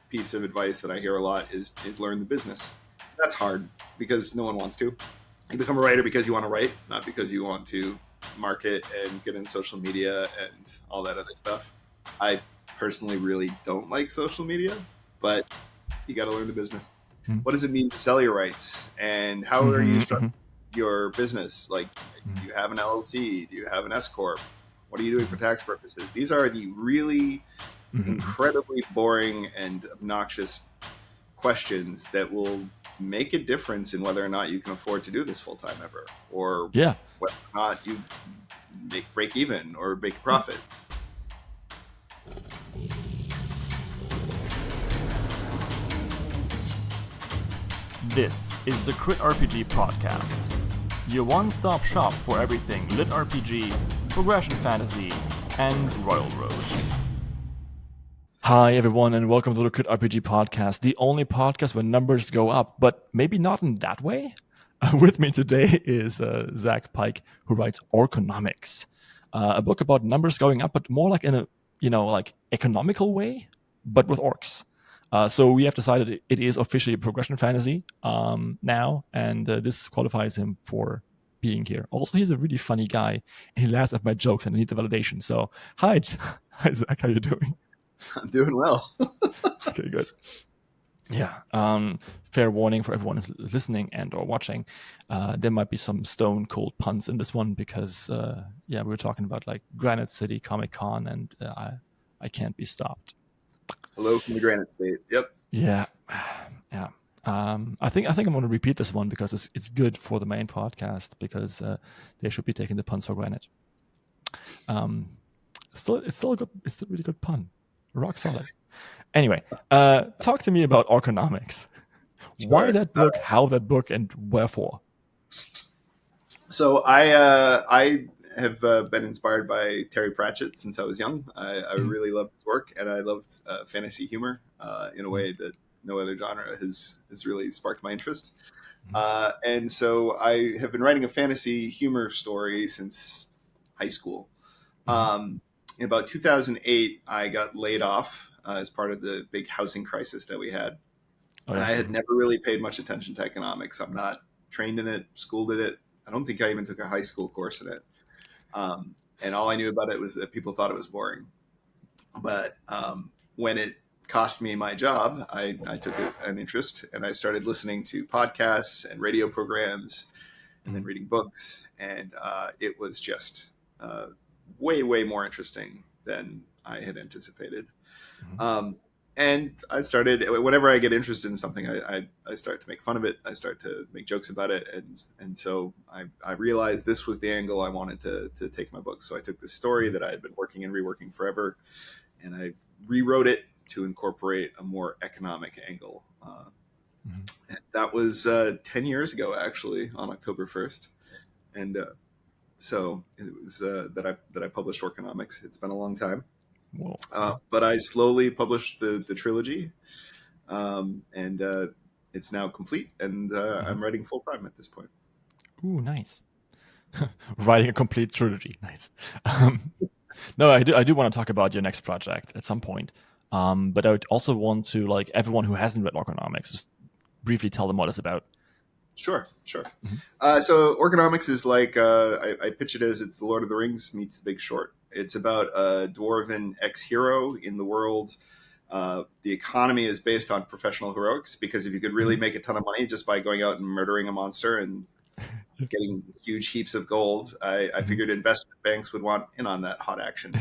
piece of advice that I hear a lot is learn the business. That's hard because no one wants to. You become a writer because you want to write, not because you want to market and get in social media and all that other stuff. I personally really don't like social media, but you got to learn the business. Mm-hmm. What does it mean to sell your rights, and how are you structuring your business? Like, do you have an LLC? Do you have an S corp? What are you doing for tax purposes? These are the really incredibly boring and obnoxious questions that will make a difference in whether or not you can afford to do this full time ever, or whether or not you break even or make a profit. This is the Crit RPG Podcast, your one-stop shop for everything lit RPG, progression fantasy, and Royal Road. Hi everyone, and welcome to the Crit RPG Podcast, the only podcast where numbers go up, but maybe not in that way. With me today is Zach Pike, who writes Orconomics, a book about numbers going up, but more like in a economical way, but with orcs. So we have decided it is officially a progression fantasy now, and this qualifies him for being here. Also, he's a really funny guy, and he laughs at my jokes, and I need the validation. So, hi Zach, how you doing? I'm doing well. Okay, good. Yeah. Fair warning for everyone who's listening and or watching. There might be some stone cold puns in this one because, we were talking about like Granite City Comic Con, and I can't be stopped. Hello from the Granite State. Yep. Yeah. I think I'm going to repeat this one because it's good for the main podcast because they should be taking the puns for granted. It's still a really good pun. Rock solid. Anyway, talk to me about Orconomics. Sure. Why that book, how that book, and wherefore? So I have been inspired by Terry Pratchett since I was young. I really loved his work, and I loved fantasy humor in a way that no other genre has really sparked my interest. And so I have been writing a fantasy humor story since high school. In about 2008, I got laid off as part of the big housing crisis that we had. And I had never really paid much attention to economics. I'm not trained in it, schooled in it. I don't think I even took a high school course in it. And all I knew about it was that people thought it was boring. But when it cost me my job, I took an interest, and I started listening to podcasts and radio programs and then reading books. And it was just way, way more interesting than I had anticipated. And I started, whenever I get interested in something, I start to make fun of it. I start to make jokes about it. And so I realized this was the angle I wanted to take my book. So I took this story that I had been working and reworking forever, and I rewrote it to incorporate a more economic angle. And that was 10 years ago, actually, on October 1st. And so it was that I published Orconomics. It's been a long time. But I slowly published the trilogy, and it's now complete, and I'm writing full time at this point. Ooh, nice. Writing a complete trilogy. Nice. No, I do want to talk about your next project at some point. But I would also want to, like, everyone who hasn't read Orconomics, just briefly tell them what it's about. Sure. So Orconomics is like, I pitch it as it's the Lord of the Rings meets The Big Short. It's about a dwarven ex-hero in the world. The economy is based on professional heroics, because if you could really make a ton of money just by going out and murdering a monster and getting huge heaps of gold, I figured investment banks would want in on that hot action.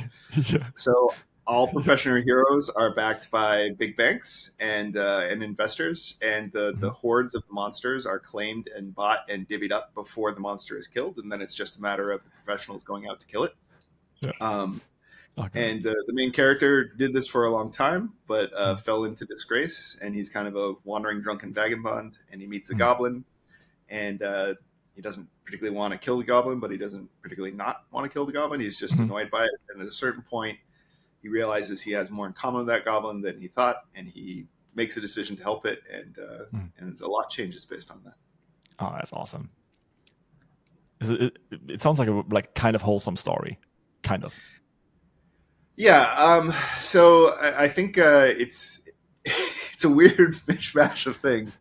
So all professional heroes are backed by big banks and investors, and the hordes of monsters are claimed and bought and divvied up before the monster is killed, and then it's just a matter of the professionals going out to kill it. And the main character did this for a long time, but fell into disgrace, and he's kind of a wandering drunken vagabond, and he meets a goblin, and he doesn't particularly want to kill the goblin, but he doesn't particularly not want to kill the goblin. He's just annoyed by it, and at a certain point, he realizes he has more in common with that goblin than he thought, and he makes a decision to help it, and a lot changes based on that. Oh, that's awesome. It sounds like a kind of wholesome story, kind of. Yeah. So I think it's it's a weird mishmash of things.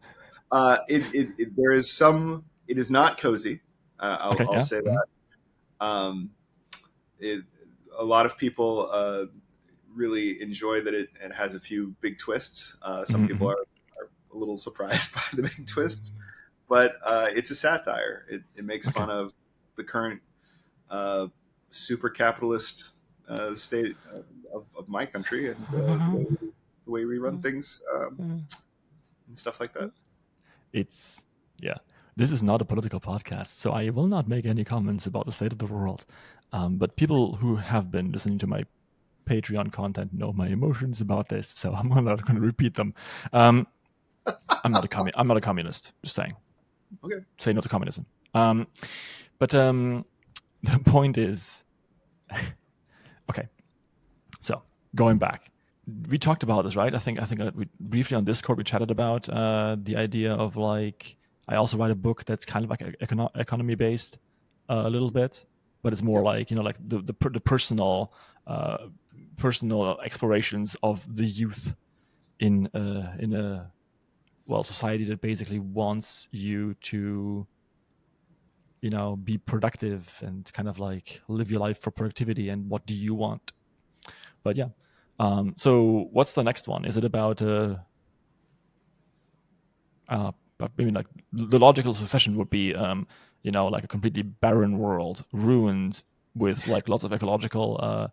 There is some. It is not cozy. Okay, I'll yeah. say that. Um, it, a lot of people really enjoy that it has a few big twists. Some people are a little surprised by the big twists, but it's a satire. It makes Okay. fun of the current super capitalist state of my country and the way we run things and stuff like that. It's, yeah. This is not a political podcast, so I will not make any comments about the state of the world. But people who have been listening to my Patreon content know my emotions about this, so I'm not going to repeat them. I'm not a communist. Just saying. Okay. Say no to communism. But the point is, okay. So going back, we talked about this, right? I think we briefly on Discord we chatted about the idea of like I also write a book that's kind of like economy based a little bit, but it's more like like the personal explorations of the youth in a society that basically wants you to be productive and kind of like live your life for productivity and what do you want. But yeah. So what's the next one? Is it about maybe like the logical succession would be like a completely barren world ruined with like lots of ecological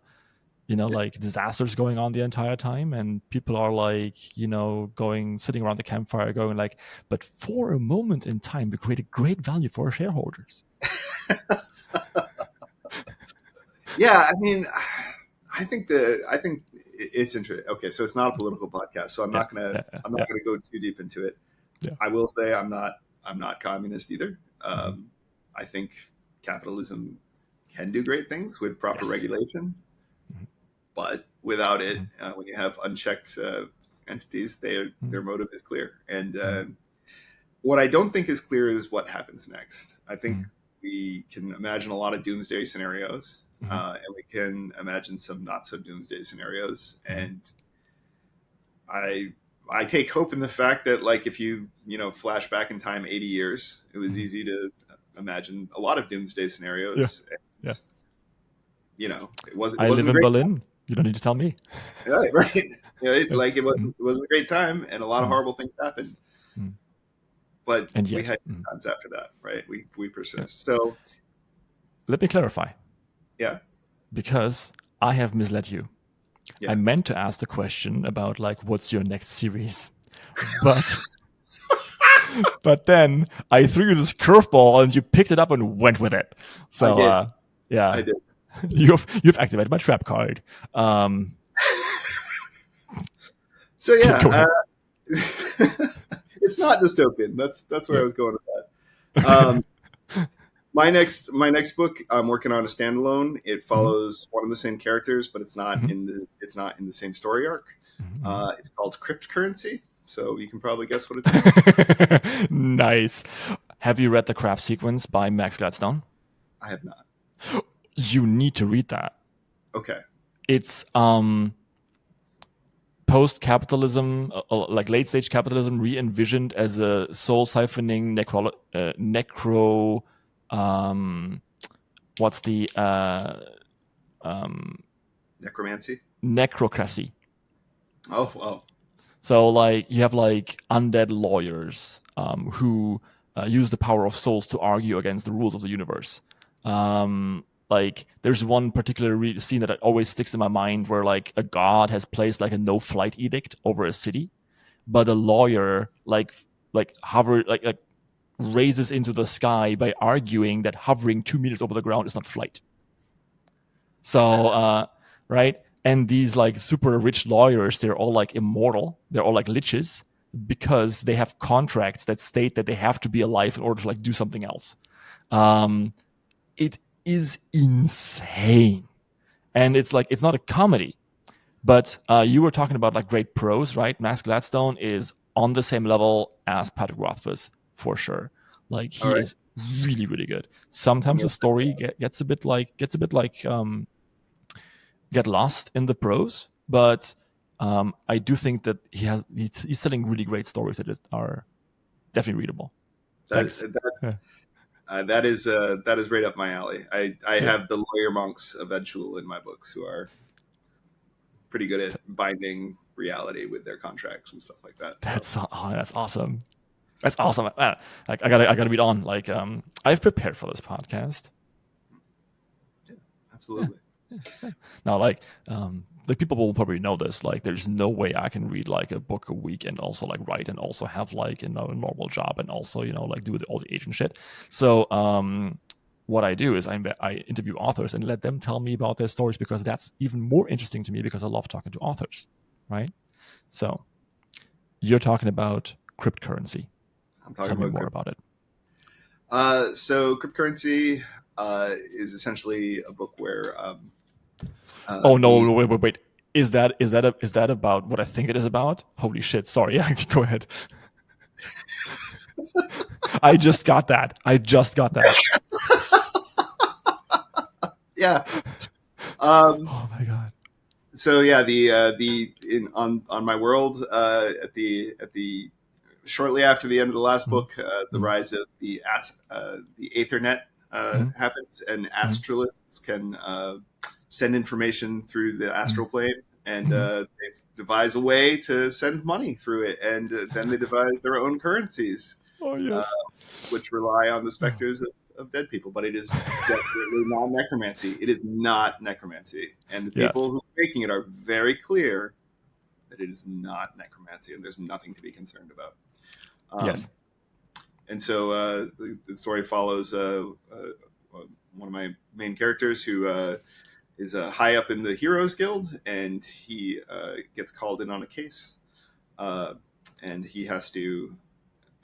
like disasters going on the entire time, and people are like sitting around the campfire going like, but for a moment in time we created great value for our shareholders. Yeah, I mean, I think it's interesting. Okay, so it's not a political podcast, so I'm not gonna go too deep into it. Yeah. I will say I'm not communist either. I think capitalism can do great things with proper regulation, but without it, when you have unchecked entities, their motive is clear. And what I don't think is clear is what happens next. I think we can imagine a lot of doomsday scenarios, and we can imagine some not so doomsday scenarios. And I take hope in the fact that, like, if you flash back in time 80 years, it was easy to imagine a lot of doomsday scenarios. Yeah. It wasn't. I live in great. Berlin. You don't need to tell me. Right. It was a great time, and a lot of horrible things happened. But and yet, we had times after that, right? We persist. So let me clarify. Yeah. Because I have misled you. Yeah. I meant to ask the question about like, what's your next series? But but then I threw you this curveball and you picked it up and went with it. So I did. yeah, I did. You've activated my trap card. So yeah, it's not dystopian. That's where I was going with that. My next book, I'm working on a standalone. It follows one of the same characters, but it's not in the same story arc. It's called Cryptocurrency, so you can probably guess what it's. Nice. Have you read The Craft Sequence by Max Gladstone? I have not. You need to read that. Okay. It's post-capitalism, like late-stage capitalism, re-envisioned as a soul-siphoning necro. What's the necromancy? Necrocracy. Oh, wow. So like you have like undead lawyers who use the power of souls to argue against the rules of the universe. Like there's one particular scene that always sticks in my mind where like a god has placed like a no-flight edict over a city, but a lawyer like raises into the sky by arguing that hovering 2 meters over the ground is not flight. So right, and these like super rich lawyers, they're all like immortal, they're all like liches because they have contracts that state that they have to be alive in order to like do something else. It is insane, and it's like it's not a comedy, but you were talking about like great prose, right? Max Gladstone is on the same level as Patrick Rothfuss for sure. Like he is really, really good. Sometimes the story gets a bit like get lost in the prose, but I do think that he's telling really great stories that are definitely readable. Thanks. Yeah. That is right up my alley. I have the lawyer monks of Edgewell in my books who are pretty good at binding reality with their contracts and stuff like that. That's awesome. That's awesome. Like I gotta read on. Like I've prepared for this podcast. Yeah, absolutely. Yeah. Now, like people will probably know this. Like, there's no way I can read like a book a week and also like write and also have like a normal job and also like do all the agent shit. So what I do is I interview authors and let them tell me about their stories because that's even more interesting to me because I love talking to authors, right? So you're talking about cryptocurrency. I'm talking Tell me about more about it. So cryptocurrency is essentially a book where oh no! Wait! Is that about what I think it is about? Holy shit! Sorry, go ahead. I just got that. Yeah. Oh my god. So yeah, on my world at the shortly after the end of the last book, the rise of the Aethernet happens, and astralists can send information through the astral plane, and they devise a way to send money through it, and then they devise their own currencies. Oh yes. Which rely on the specters of dead people, but it is definitely not necromancy. It is not necromancy, and the people who are making it are very clear that it is not necromancy, and there's nothing to be concerned about. Yes. And so the story follows one of my main characters who is high up in the Heroes Guild, and he gets called in on a case, and he has to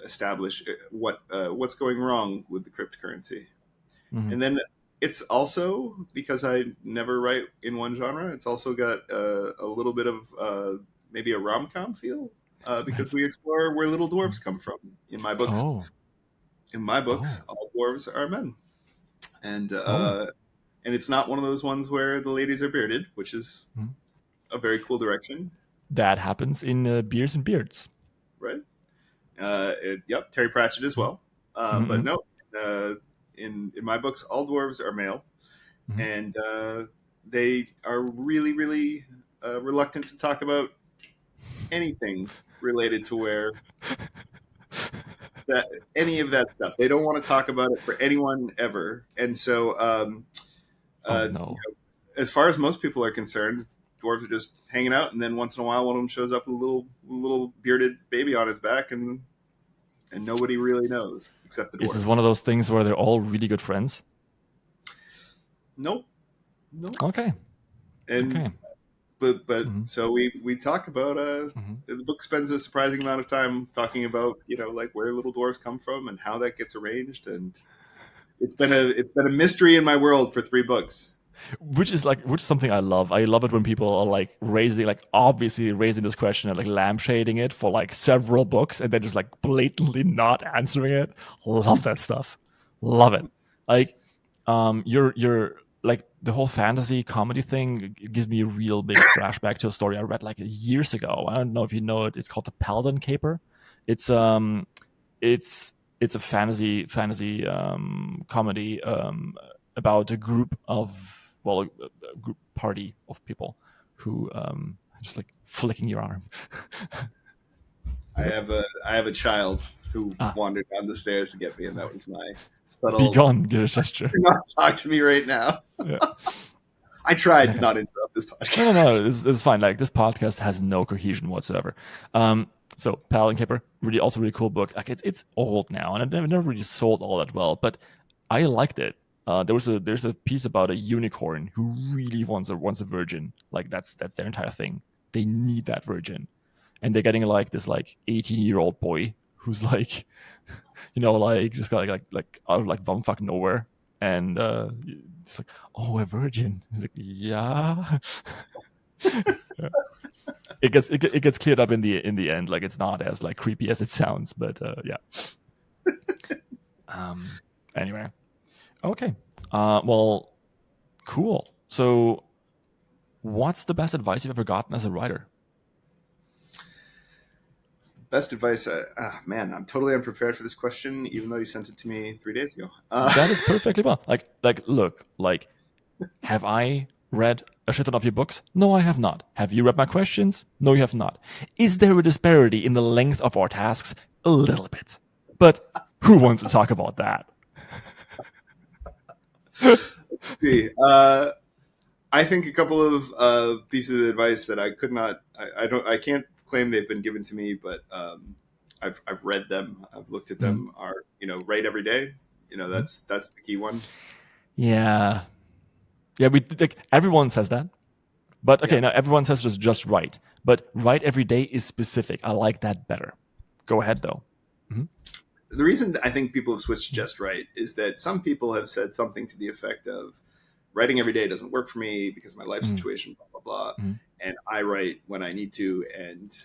establish what's going wrong with the cryptocurrency. And then it's also, because I never write in one genre, it's also got a little bit of maybe a rom-com feel because we explore where little dwarves come from. In my books, all dwarves are men, and it's not one of those ones where the ladies are bearded, which is a very cool direction. That happens in Beers and Beards, right? Yep, Terry Pratchett as well. But no, in my books, all dwarves are male, and they are really, really reluctant to talk about anything related to where any of that stuff. They don't want to talk about it for anyone ever. And so, as far as most people are concerned, dwarves are just hanging out, and then once in a while, one of them shows up with a little bearded baby on his back, and nobody really knows except the dwarves. Is this one of those things where they're all really good friends? Nope. Okay. But so we talk about the book spends a surprising amount of time talking about like where little dwarves come from and how that gets arranged, and it's been a mystery in my world for 3 books. Which is something I love. I love it when people are like obviously raising this question and like lampshading it for like several books and then just like blatantly not answering it. Love that stuff. Love it. Like, you're like the whole fantasy comedy thing gives me a real big flashback to a story I read like years ago. I don't know if you know it. It's called The Paladin Caper. It's a fantasy comedy about a group party of people who just like flicking your arm. I have a child who wandered down the stairs to get me, and that was my subtle. Be gone, gesture. Do not talk to me right now. Yeah. I tried to not interrupt this podcast. No, it's fine. Like, this podcast has no cohesion whatsoever. So Paladin Caper, really cool book. Like, it's old now, and it never really sold all that well, but I liked it. There's a piece about a unicorn who really wants a virgin. Like, that's their entire thing. They need that virgin, and they're getting like this like 18-year-old boy who's like, like just got like out of like bumfuck nowhere, and it's like, oh, a virgin. He's like, yeah. Yeah. It gets cleared up in the end. Like, it's not as like creepy as it sounds, but yeah. Anyway. Okay. Well, cool. So, what's the best advice you've ever gotten as a writer? Best advice. Man, I'm totally unprepared for this question, even though you sent it to me 3 days ago. That is perfectly fine. Look, like, have I read a shit ton of your books? No, I have not. Have you read my questions? No, you have not. Is there a disparity in the length of our tasks? A little bit. But who wants to talk about that? Let's see. I think a couple of pieces of advice that I could not. I can't claim they've been given to me, but I've read them. I've looked at them. Are write every day. That's the key one. Yeah. Yeah, we like everyone says that. But okay, Yeah. now everyone says just write. But write every day is specific. I like that better. Go ahead though. The reason I think people have switched to just write is that some people have said something to the effect of writing every day doesn't work for me because of my life situation, blah blah blah. And I write when I need to, and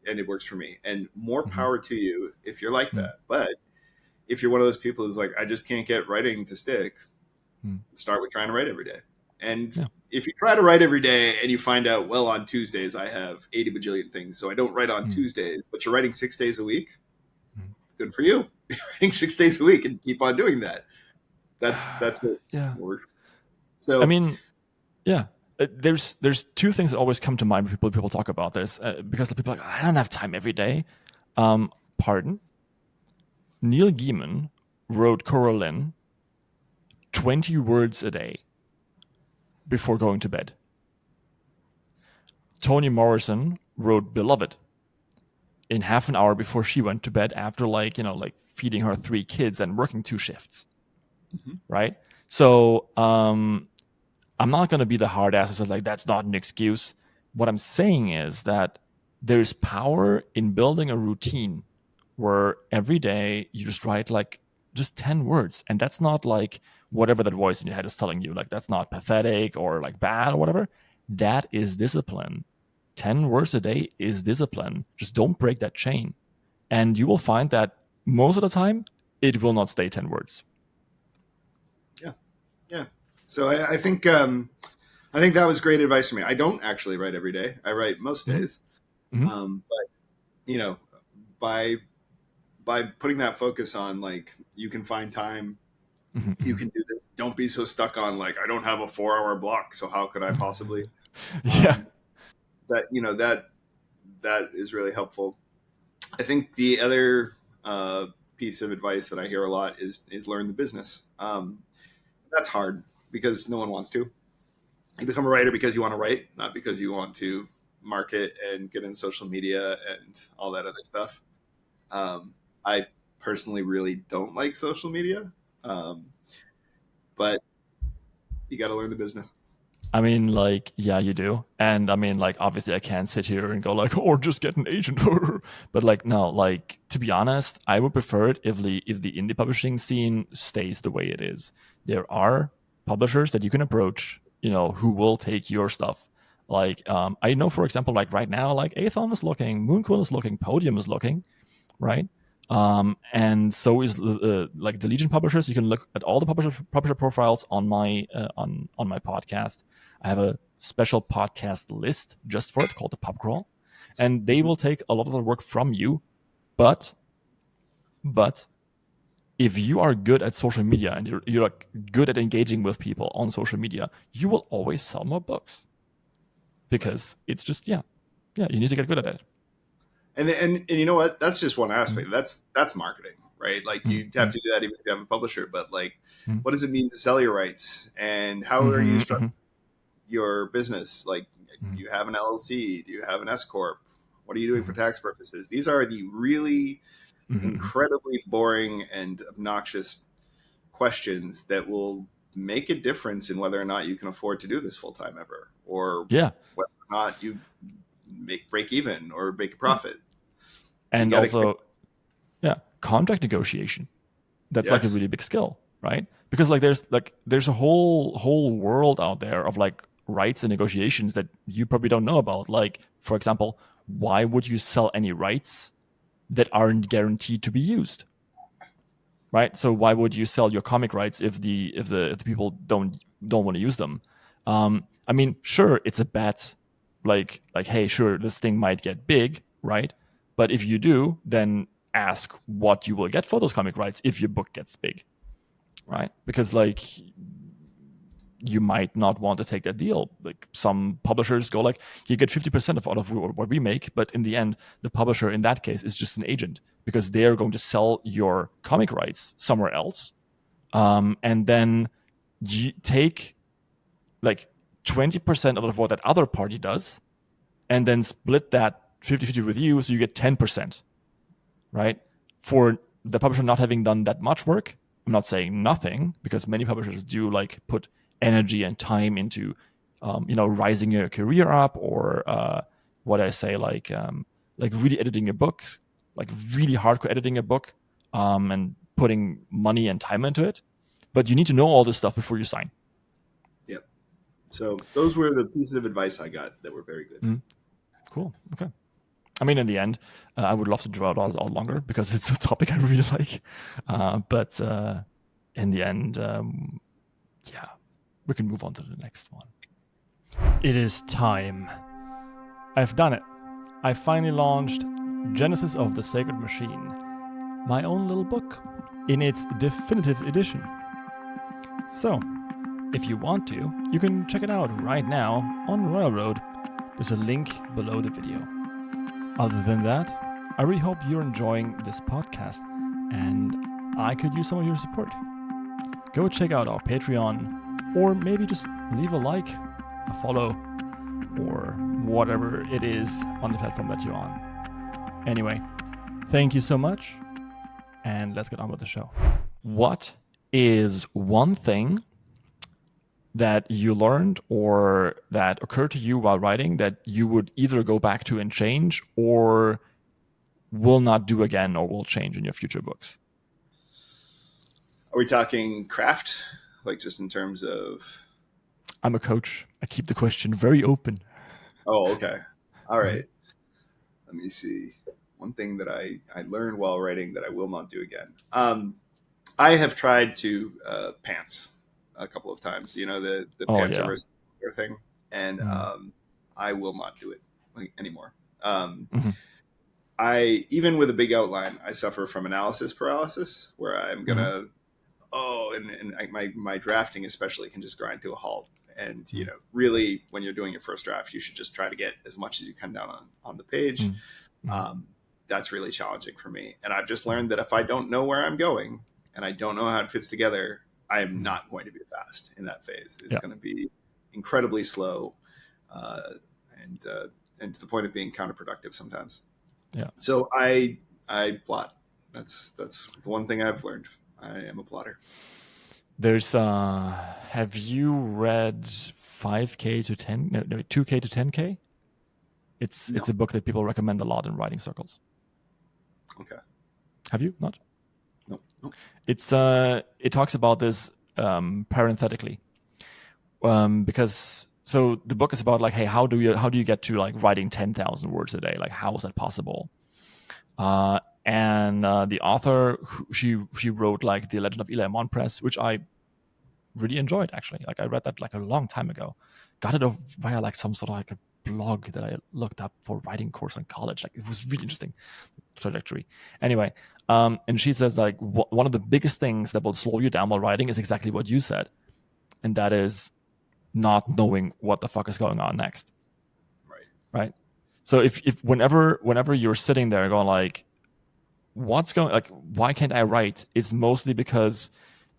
it works for me. And more power to you if you're like that. But if you're one of those people who's like, I just can't get writing to stick, start with trying to write every day. And if you try to write every day and you find out, well, on Tuesdays I have 80 bajillion things, so I don't write on Tuesdays, but you're writing 6 days a week, good for you. You're writing 6 days a week and keep on doing that. That's what works. So I mean, yeah. There's two things that always come to mind when people talk about this because people are like, I don't have time every day. Pardon? Neil Gaiman wrote Coraline 20 words a day before going to bed. Toni Morrison wrote Beloved in half an hour before she went to bed after like feeding her 3 kids and working 2 shifts. Right? So I'm not going to be the hard ass that says like that's not an excuse. What I'm saying is that there's power in building a routine where every day you just write like just 10 words, and that's not like whatever that voice in your head is telling you, like that's not pathetic or like bad or whatever. That is discipline. 10 words a day is discipline. Just don't break that chain, and you will find that most of the time it will not stay 10 words. Yeah. So I think that was great advice for me. I don't actually write every day. I write most days. But by putting that focus on like you can find time, you can do this. Don't be so stuck on like I don't have a 4-hour block, so how could I possibly? That is really helpful. I think the other piece of advice that I hear a lot is learn the business. That's hard because no one wants to. You become a writer because you want to write, not because you want to market and get in social media and all that other stuff. I personally really don't like social media, but you got to learn the business. I mean, like, yeah, you do. And I mean, like, obviously I can't sit here and go like, or just get an agent. But like, no, like, to be honest, I would prefer it if the indie publishing scene stays the way it is. There are publishers that you can approach, who will take your stuff. Like, I know, for example, like right now, like Aethon is looking, Moonquill is looking, Podium is looking, right? And so is like the Legion publishers. You can look at all the publisher profiles on my on my podcast. I have a special podcast list just for it called the Pub Crawl, and they will take a lot of the work from you. But if you are good at social media and you're like good at engaging with people on social media, you will always sell more books because it's just you need to get good at it. And you know what? That's just one aspect. That's marketing, right? Like you have to do that even if you have a publisher. But like, what does it mean to sell your rights? And how are you structuring your business? Like, do you have an LLC? Do you have an S corp? What are you doing for tax purposes? These are the really incredibly boring and obnoxious questions that will make a difference in whether or not you can afford to do this full time ever, or whether or not you break even or make a profit. And also, contract negotiation. That's like a really big skill, right? Because like there's a whole world out there of like rights and negotiations that you probably don't know about. Like, for example, why would you sell any rights that aren't guaranteed to be used? Right? So why would you sell your comic rights if the people don't want to use them? I mean, sure, it's a bet. Like, hey, sure, this thing might get big, right? But if you do, then ask what you will get for those comic rights if your book gets big, right? Because like you might not want to take that deal. Like some publishers go like, you get 50% of all of what we make, but in the end, the publisher in that case is just an agent because they're going to sell your comic rights somewhere else. And then you take like 20% of what that other party does and then split that 50-50 with you, so you get 10%, right? For the publisher not having done that much work, I'm not saying nothing, because many publishers do like put energy and time into, rising your career up, or what I say, like really editing a book, like really hardcore editing a book, and putting money and time into it. But you need to know all this stuff before you sign. Yep. So those were the pieces of advice I got that were very good. Mm-hmm. Cool. Okay. I mean, in the end, I would love to draw it all longer because it's a topic I really like. But in the end, we can move on to the next one. It is time. I've done it. I finally launched Genesis of the Sacred Machine, my own little book, in its definitive edition. So, if you want to, you can check it out right now on Royal Road. There's a link below the video. Other than that, I really hope you're enjoying this podcast and I could use some of your support. Go check out our Patreon, or maybe just leave a like, a follow, or whatever it is on the platform that you're on. Anyway, thank you so much, and let's get on with the show. What is one thing that you learned or that occurred to you while writing that you would either go back to and change, or will not do again, or will change in your future books? Are we talking craft? Like just in terms of... I'm a coach. I keep the question very open. Oh, okay. All right. Let me see. One thing that I learned while writing that I will not do again. I have tried to pants a couple of times, the pants over thing, and I will not do it anymore. I, even with a big outline, I suffer from analysis paralysis, where I'm gonna and my drafting especially can just grind to a halt. And really, when you're doing your first draft, you should just try to get as much as you can down on the page. That's really challenging for me, and I've just learned that if I don't know where I'm going and I don't know how it fits together, I am not going to be fast in that phase. It's going to be incredibly slow, and to the point of being counterproductive sometimes. Yeah. So I plot. That's the one thing I've learned. I am a plotter. There's have you read 5K to 10? No, 2K to 10K? It's a book that people recommend a lot in writing circles. Okay. Have you not? No. It's it talks about this parenthetically, because so the book is about like, hey, how do you get to like writing 10,000 words a day? Like, how is that possible? And the author, she wrote like The Legend of Eli Monpress, which I really enjoyed, actually. Like, I read that like a long time ago. Got it via like some sort of like a blog that I looked up for writing course in college. Like, it was really interesting trajectory. Anyway, and she says like one of the biggest things that will slow you down while writing is exactly what you said, and that is not knowing what the fuck is going on next. Right. So if whenever you're sitting there going like, why can't I write? It's mostly because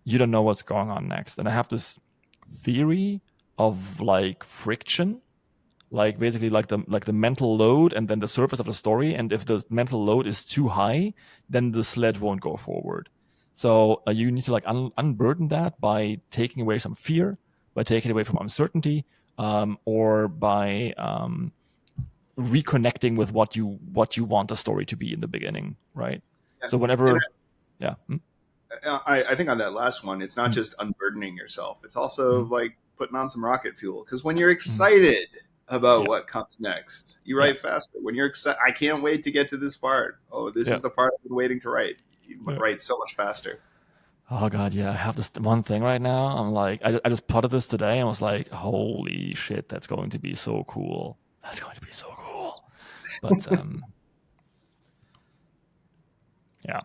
you don't know what's going on next. And I have this theory of like friction, like basically like the mental load and then the surface of the story. And if the mental load is too high, then the sled won't go forward. So you need to like unburden that by taking away some fear, by taking away from uncertainty, or by reconnecting with what you want the story to be in the beginning, right? So whenever, I think on that last one, it's not just unburdening yourself; it's also like putting on some rocket fuel. Because when you're excited about what comes next, you write faster. When you're excited, I can't wait to get to this part. Oh, this is the part I've been waiting to write. You write so much faster. Oh God, yeah. I have this one thing right now. I'm like, I just plotted this today and was like, holy shit, that's going to be so cool. That's going to be so cool. But Yeah.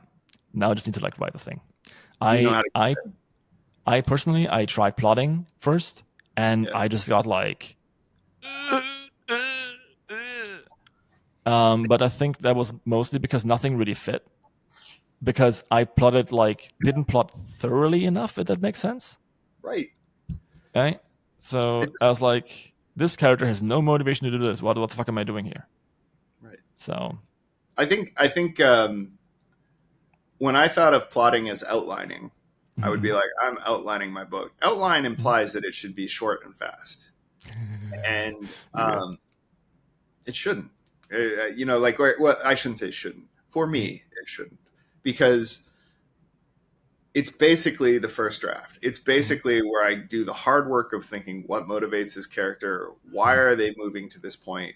Now I just need to like write the thing. Do you know I how to? I I personally I tried plotting first, and Yeah. I just got like. But I think that was mostly because nothing really fit. Because I plotted like didn't plot thoroughly enough. If that makes sense, Right. right? So It, I was like, this character has no motivation to do this. What the fuck am I doing here? right. So I think when I thought of plotting as outlining, I would be mhm, like, I'm outlining my book. Outline mhm. implies that it should be short and fast, and You're good. it shouldn't. Like well, I shouldn't say shouldn't. For Mhm, me, it shouldn't because it's basically the first draft. It's mhm, basically where I do the hard work of thinking what motivates this character, why mhm, are they moving to this point,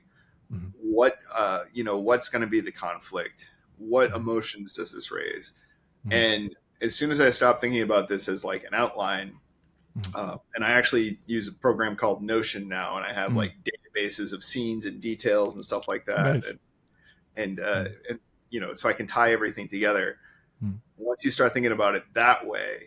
mhm, what's going to be the conflict, what mhm, emotions does this raise, mhm, and as soon as I stop thinking about this as like an outline, mhm, and I actually use a program called Notion now, and I have mhm. like databases of scenes and details and stuff like that, Nice. Mhm, and so I can tie everything together. mhm, Once you start thinking about it that way,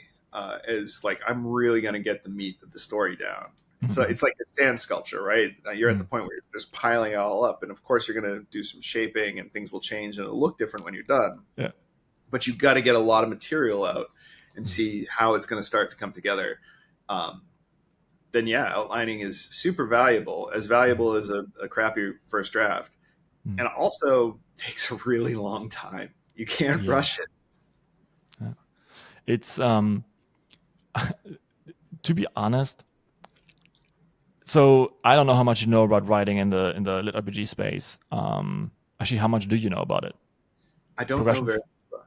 as like I'm really going to get the meat of the story down. mhm, So mhm, it's like a sand sculpture, right? You're at the mhm. point where you're just piling it all up, and of course you're going to do some shaping, and things will change, and it'll look different when you're done. Yeah. But you've got to get a lot of material out and Mhm, see how it's going to start to come together. Um, then yeah, outlining is super valuable, as mhm, valuable as a crappy first draft, mhm. and also takes a really long time. You can't Yeah. rush it. Yeah. It's to be honest. So I don't know how much you know about writing in the lit RPG space. Actually, how much do you know about it? I don't know Progression. very much.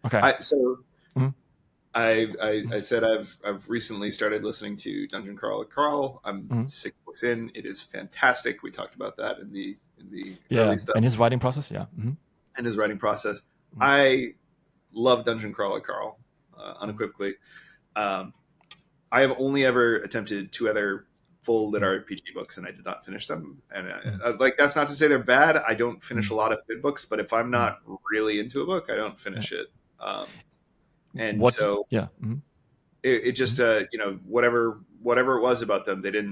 Okay. I so Mhm, I said I've recently started listening to Dungeon Crawl with Carl. I'm mhm. 6 books in. It is fantastic. We talked about that in the early Yeah, stuff and his writing process. Yeah. and his writing process. Mhm, I love Dungeon Crawl with Carl mhm, unequivocally. Um, I have only ever attempted two other full lit mhm, RPG books, and I did not finish them. And mhm, like that's not to say they're bad. I don't finish a mhm, lot of good books, but if I'm mhm. not really into a book, I don't Yeah. finish it. And What? so Yeah. it just Mhm, whatever it was about them, they mhm,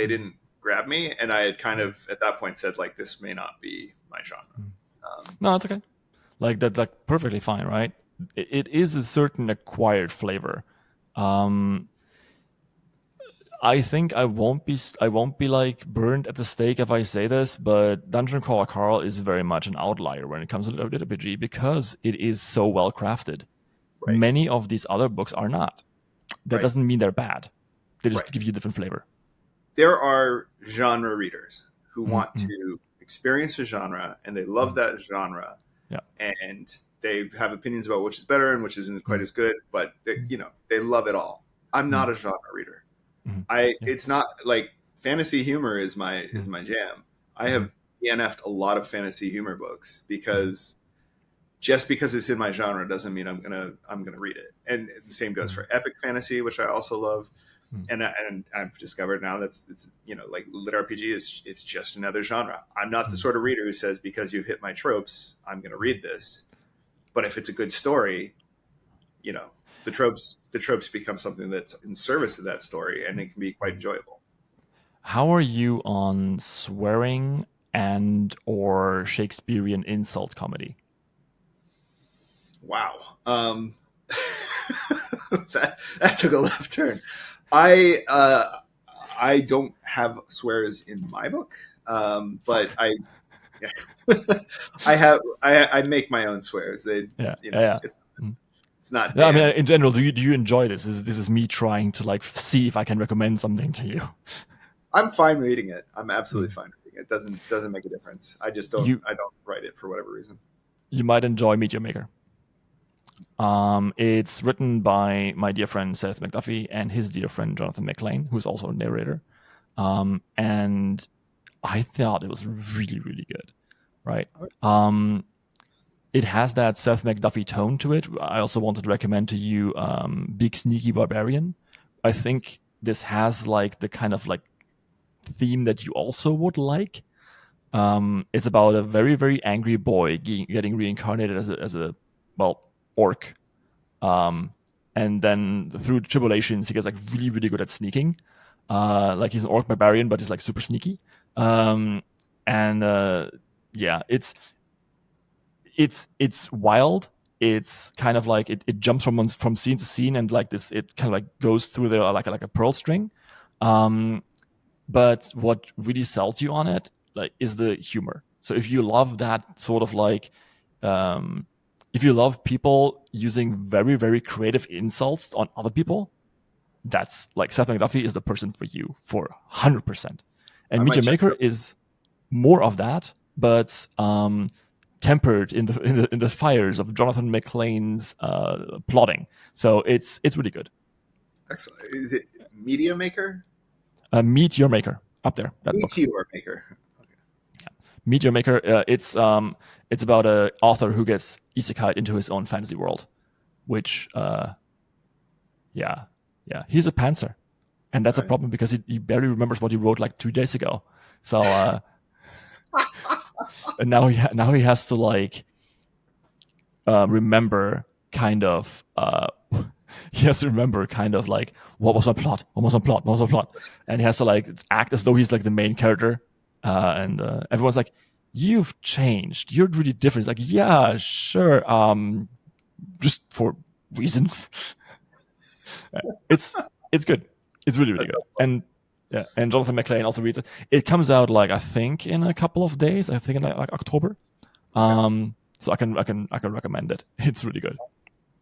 didn't grab me, and I had kind mhm, of at that point said like this may not be my genre. mhm. Um, No, it's okay. Like that's like perfectly fine, right? It is a certain acquired flavor. Um, I think I won't be like burned at the stake if I say this, but Dungeon Crawler Carl is very much an outlier when it comes to RPG because it is so well crafted. right, Many of these other books are not. That right, doesn't mean they're bad. They right. just give you a different flavor. There are genre readers who want Mm-hmm. to experience a genre and they love Mm-hmm. that genre, Yeah. and they have opinions about which is better and which isn't quite Mm-hmm. as good, but they love it all. I'm Mm-hmm. not a genre reader. Mm-hmm. I Yeah. It's not like fantasy humor is Mm-hmm. my jam. I Mm-hmm. have DNF'd a lot of fantasy humor books Mm-hmm. because just because it's in my genre doesn't mean I'm gonna read it. And the same goes for epic fantasy, which I also love. Mm-hmm. And I've discovered now that's it's like lit RPG is it's just another genre. I'm not the Mm-hmm. sort of reader who says because you've hit my tropes, I'm gonna read this. But if it's a good story, you know, the tropes become something that's in service of that story, and it can be quite Mm-hmm. enjoyable. How are you on swearing and or Shakespearean insult comedy? Wow. That took a left turn. I uh, I don't have swears in my book, but Fuck. I yeah. I make my own swears. They Yeah. Yeah. it, Yeah. it's not Yeah, I mean, banned. in general, do you enjoy this? This is me trying to like see if I can recommend something to you. I'm fine reading it. I'm absolutely Mm. fine reading it. It doesn't make a difference. I just don't You I don't write it for whatever reason. you might enjoy Meet Your Maker. It's written by my dear friend Seth McDuffie and his dear friend Jonathan McLean, who's also a narrator. And I thought it was really, really good. Right. Um, it has that Seth McDuffie tone to it. I also wanted to recommend to you Big Sneaky Barbarian. I think this has like the kind of like theme that you also would like. It's about a very, very angry boy getting reincarnated as a well, orc. And then through tribulations, he gets like really, really good at sneaking. Like he's an orc barbarian, but he's like super sneaky. And yeah, it's wild. It's kind of like it jumps from scene to scene, and like this, it kind of like goes through there like a pearl string. But what really sells you on it like is the humor. So if you love that sort of like if you love people using very, very creative insults on other people, that's like Seth McDuffie is the person for you for 100%. And I Media might check Maker it is more of that, but tempered in the fires of Jonathan McLean's plotting. So it's really good. Excellent. Is it Media Maker? Meet Your Maker up there. That book. Meteor Maker. Meteor Maker. It's about a author who gets isekai'd into his own fantasy world, which yeah, he's a pantser, and that's a Right. problem because he barely remembers what he wrote like 2 days ago. So and now he has to like remember kind of he has to remember kind of like what was my plot, and he has to like act as though he's like the main character, and everyone's like, you've changed, you're really different. It's like, yeah, sure, just for reasons. it's good. It's really, really good. And yeah, and Jonathan McLean also reads it. It comes out like I think in a couple of days. I think in like October. Okay. So I can recommend it. It's really good.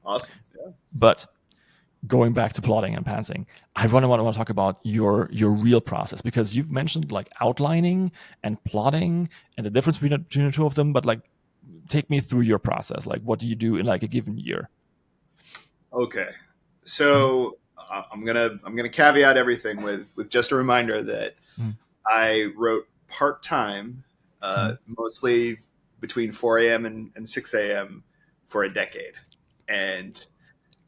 Awesome. Yeah. But going back to plotting and pantsing, I want to talk about your real process, because you've mentioned like outlining and plotting and the difference between the two of them. But like, take me through your process. Like, what do you do in like a given year? Okay. So I'm gonna caveat everything with just a reminder that Mm-hmm. I wrote part time, mostly between 4 a.m. and 6 a.m. for a decade, and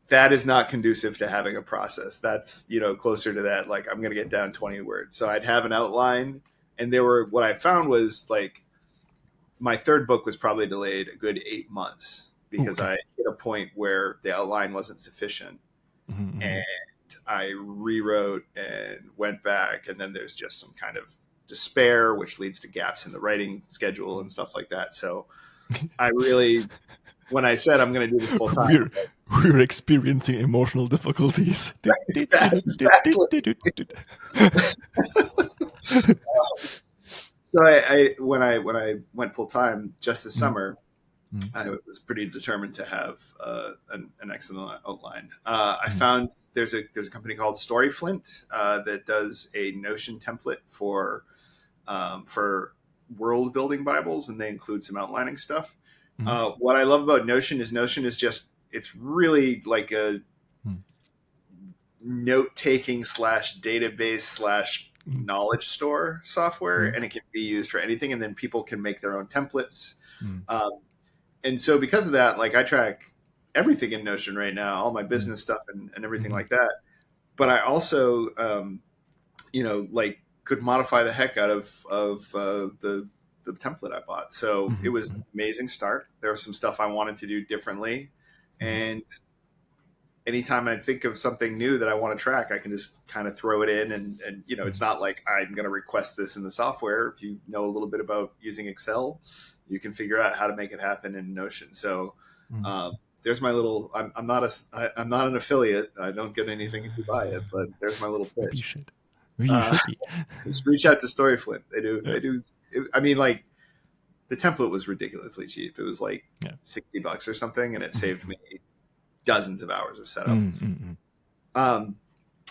that is not conducive to having a process. That's closer to that. Like I'm gonna get down 20 words. So I'd have an outline, and what I found was like my third book was probably delayed a good 8 months Ooh, because okay. I hit a point where the outline wasn't sufficient, Mm-hmm. and I rewrote and went back, and then there's just some kind of despair, which leads to gaps in the writing schedule and stuff like that. So I really, when I said I'm going to do this full time, we're we're experiencing emotional difficulties. exactly. So when I went full time just this summer, I was pretty determined to have an excellent outline. I found there's a company called Storyflint that does a Notion template for world building Bibles, and they include some outlining stuff. What I love about Notion is just it's really like a note taking slash database slash knowledge store software, and it can be used for anything. And then people can make their own templates. Um, and so because of that, like I track everything in Notion right now, all my business stuff and everything like that. But I also, like could modify the heck out of the template I bought. So it was an amazing start. There was some stuff I wanted to do differently, and anytime I think of something new that I want to track, I can just kind of throw it in, and it's not like I'm going to request this in the software. If you know a little bit about using Excel, you can figure out how to make it happen in Notion. So there's my little. I'm not an affiliate. I don't get anything if you buy it, but there's my little Maybe you pitch. should. Maybe you should be. Just reach out to Storyflint. They do. Yeah. They do. I mean, like the template was ridiculously cheap. It was like Yeah. $60 or something, and it saved me dozens of hours of setup.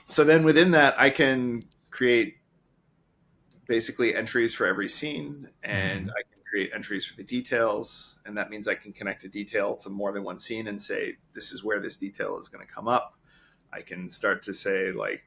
So then within that, I can create basically entries for every scene, and I can create entries for the details. And that means I can connect a detail to more than one scene and say, this is where this detail is going to come up. I can start to say, like,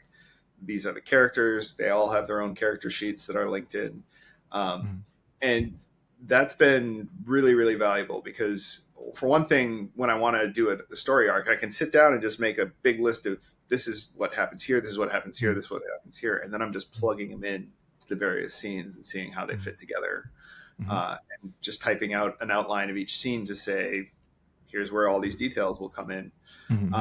these are the characters. They all have their own character sheets that are linked in. And that's been really, really valuable because, for one thing, when I want to do a story arc, I can sit down and just make a big list of this is what happens here, this is what happens here, this is what happens here, and then I'm just plugging them in to the various scenes and seeing how they fit together, and just typing out an outline of each scene to say, here's where all these details will come in. Mm-hmm.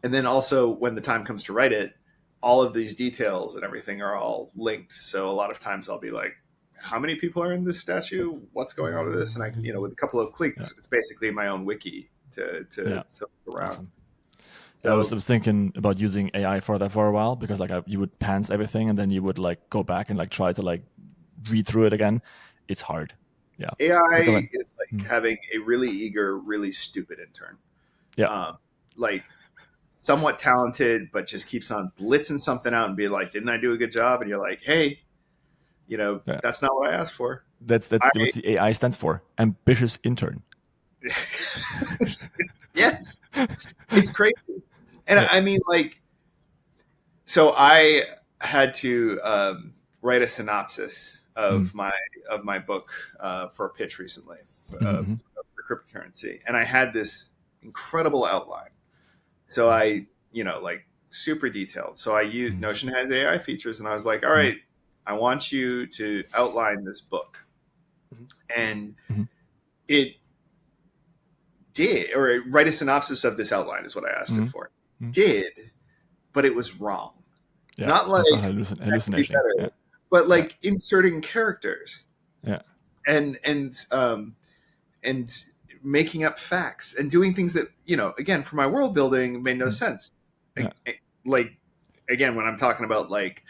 And then also when the time comes to write it, all of these details and everything are all linked. So a lot of times I'll be like, how many people are in this statue? What's going on with this? And I can, with a couple of clicks, it's basically my own wiki to look around. Awesome. So I was thinking about using AI for that for a while, because like you would pants everything and then you would like go back and like try to like read through it again. It's hard. Yeah. AI is like having a really eager, really stupid intern. Yeah. Like somewhat talented, but just keeps on blitzing something out and be like, didn't I do a good job? And you're like, hey, that's not what I asked for. That's what the AI stands for. Ambitious intern. Yes. It's crazy. And I mean, like, so I had to write a synopsis of my book for a pitch recently for cryptocurrency. And I had this incredible outline. So I, like super detailed. So I used Notion has AI features, and I was like, all right, I want you to outline this book. And it did, or write a synopsis of this outline is what I asked it for. Did, but it was wrong. Yeah, not like hallucination, but like inserting characters. Yeah. And making up facts and doing things that, again, for my world building made no sense. Yeah. Like, again, when I'm talking about like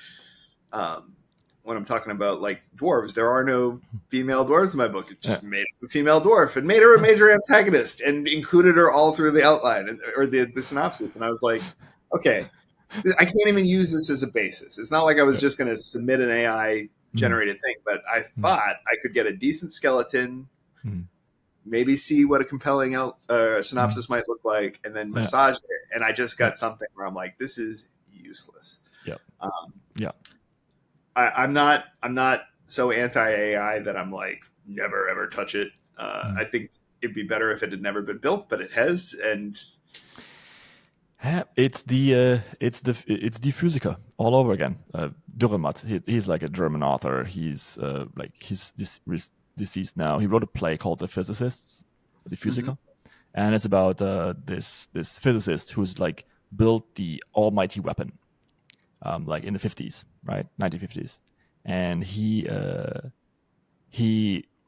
dwarves, there are no female dwarves in my book. It just made up a female dwarf and made her a major antagonist and included her all through the outline or the synopsis. And I was like, okay, I can't even use this as a basis. It's not like I was just going to submit an AI generated thing, but I thought I could get a decent skeleton, maybe see what a compelling synopsis might look like, and then massage it. And I just got something where I'm like, this is useless. I'm not so anti AI that I'm like, never ever touch it. I think it'd be better if it had never been built, but it has, and it's the Physiker all over again. Dürrenmatt, he's like a German author. He's he's deceased now. He wrote a play called The Physicists, the Physiker, and it's about this physicist who's like built the almighty weapon, like in the 50s, right, 1950s, and he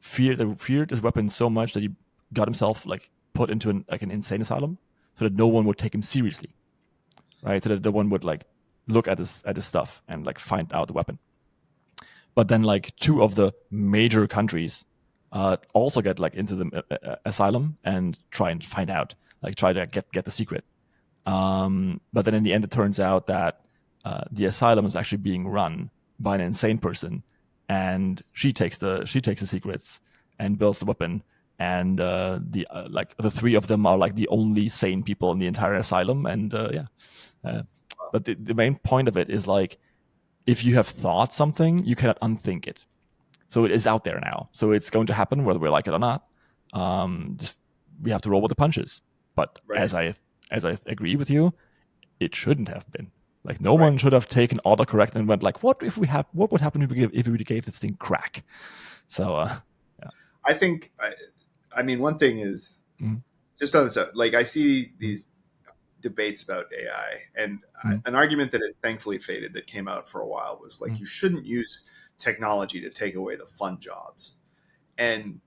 feared this weapon so much that he got himself like put into an insane asylum, so that no one would take him seriously, right? So that no one would like look at his stuff and like find out the weapon. But then like two of the major countries also get like into the asylum and try and find out, like try to get the secret. But then in the end, it turns out that the asylum is actually being run by an insane person, and she takes the secrets and builds the weapon. And the three of them are like the only sane people in the entire asylum. And but the main point of it is like, if you have thought something, you cannot unthink it. So it is out there now. So it's going to happen whether we like it or not. Just we have to roll with the punches. But as I agree with you, it shouldn't have been. Like no one should have taken autocorrect and went like, what would happen if we gave this thing crack? So I think I mean, one thing is just on this, like I see these debates about AI, and an argument that has thankfully faded that came out for a while was like, you shouldn't use technology to take away the fun jobs. And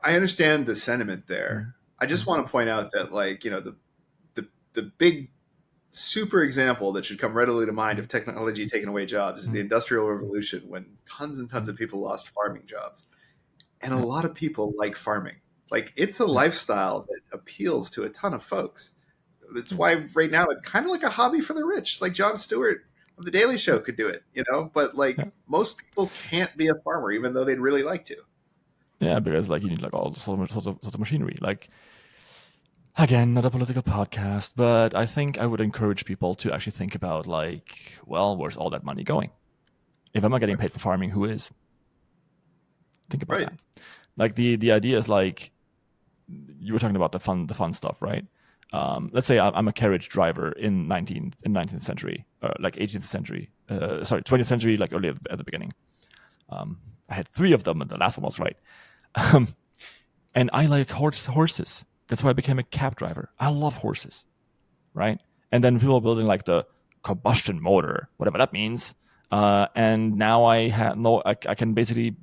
I understand the sentiment there. I just want to point out that like, the big super example that should come readily to mind of technology taking away jobs is the Industrial Revolution, when tons and tons of people lost farming jobs. And a lot of people like farming. Like it's a lifestyle that appeals to a ton of folks. That's why right now it's kind of like a hobby for the rich. Like Jon Stewart of The Daily Show could do it, but like most people can't be a farmer, even though they'd really like to. Yeah, because like you need like all sorts of machinery. Like, again, not a political podcast, but I think I would encourage people to actually think about like, well, where's all that money going? If I'm not getting paid for farming, who is? Think about that. Like the idea is like, you were talking about the fun stuff, right? Let's say I'm a carriage driver in 19th century, like 18th century, 20th century, like early at the beginning. I had 3 of them, and the last one was right. And I like horses. That's why I became a cab driver. I love horses, right? And then people are building like the combustion motor, whatever that means. And now I can basically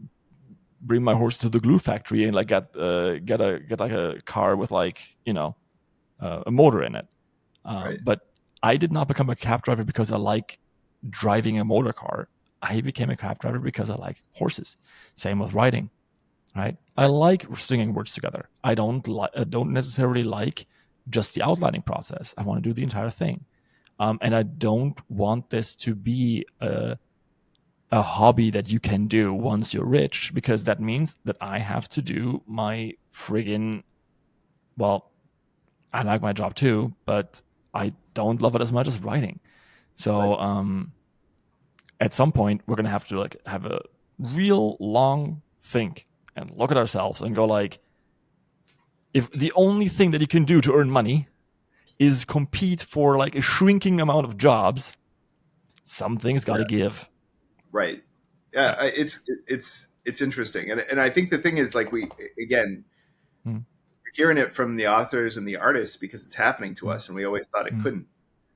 bring my horse to the glue factory and like get like a car with like a motor in it. Right. But I did not become a cab driver because I like driving a motor car. I became a cab driver because I like horses. Same with riding, right? I Right. like stringing words together. I don't necessarily like just the outlining process. I want to do the entire thing, and I don't want this to be a hobby that you can do once you're rich, because that means that I have to do my friggin' well, I like my job too, but I don't love it as much as writing. Right. So at some point we're gonna have to like have a real long think and look at ourselves and go like, if the only thing that you can do to earn money is compete for like a shrinking amount of jobs, something's got to Yeah. give. Right. Yeah. Yeah. It's interesting, and I think the thing is like we again Mm, we're hearing it from the authors and the artists because it's happening to mm, us, and we always thought it mm, couldn't.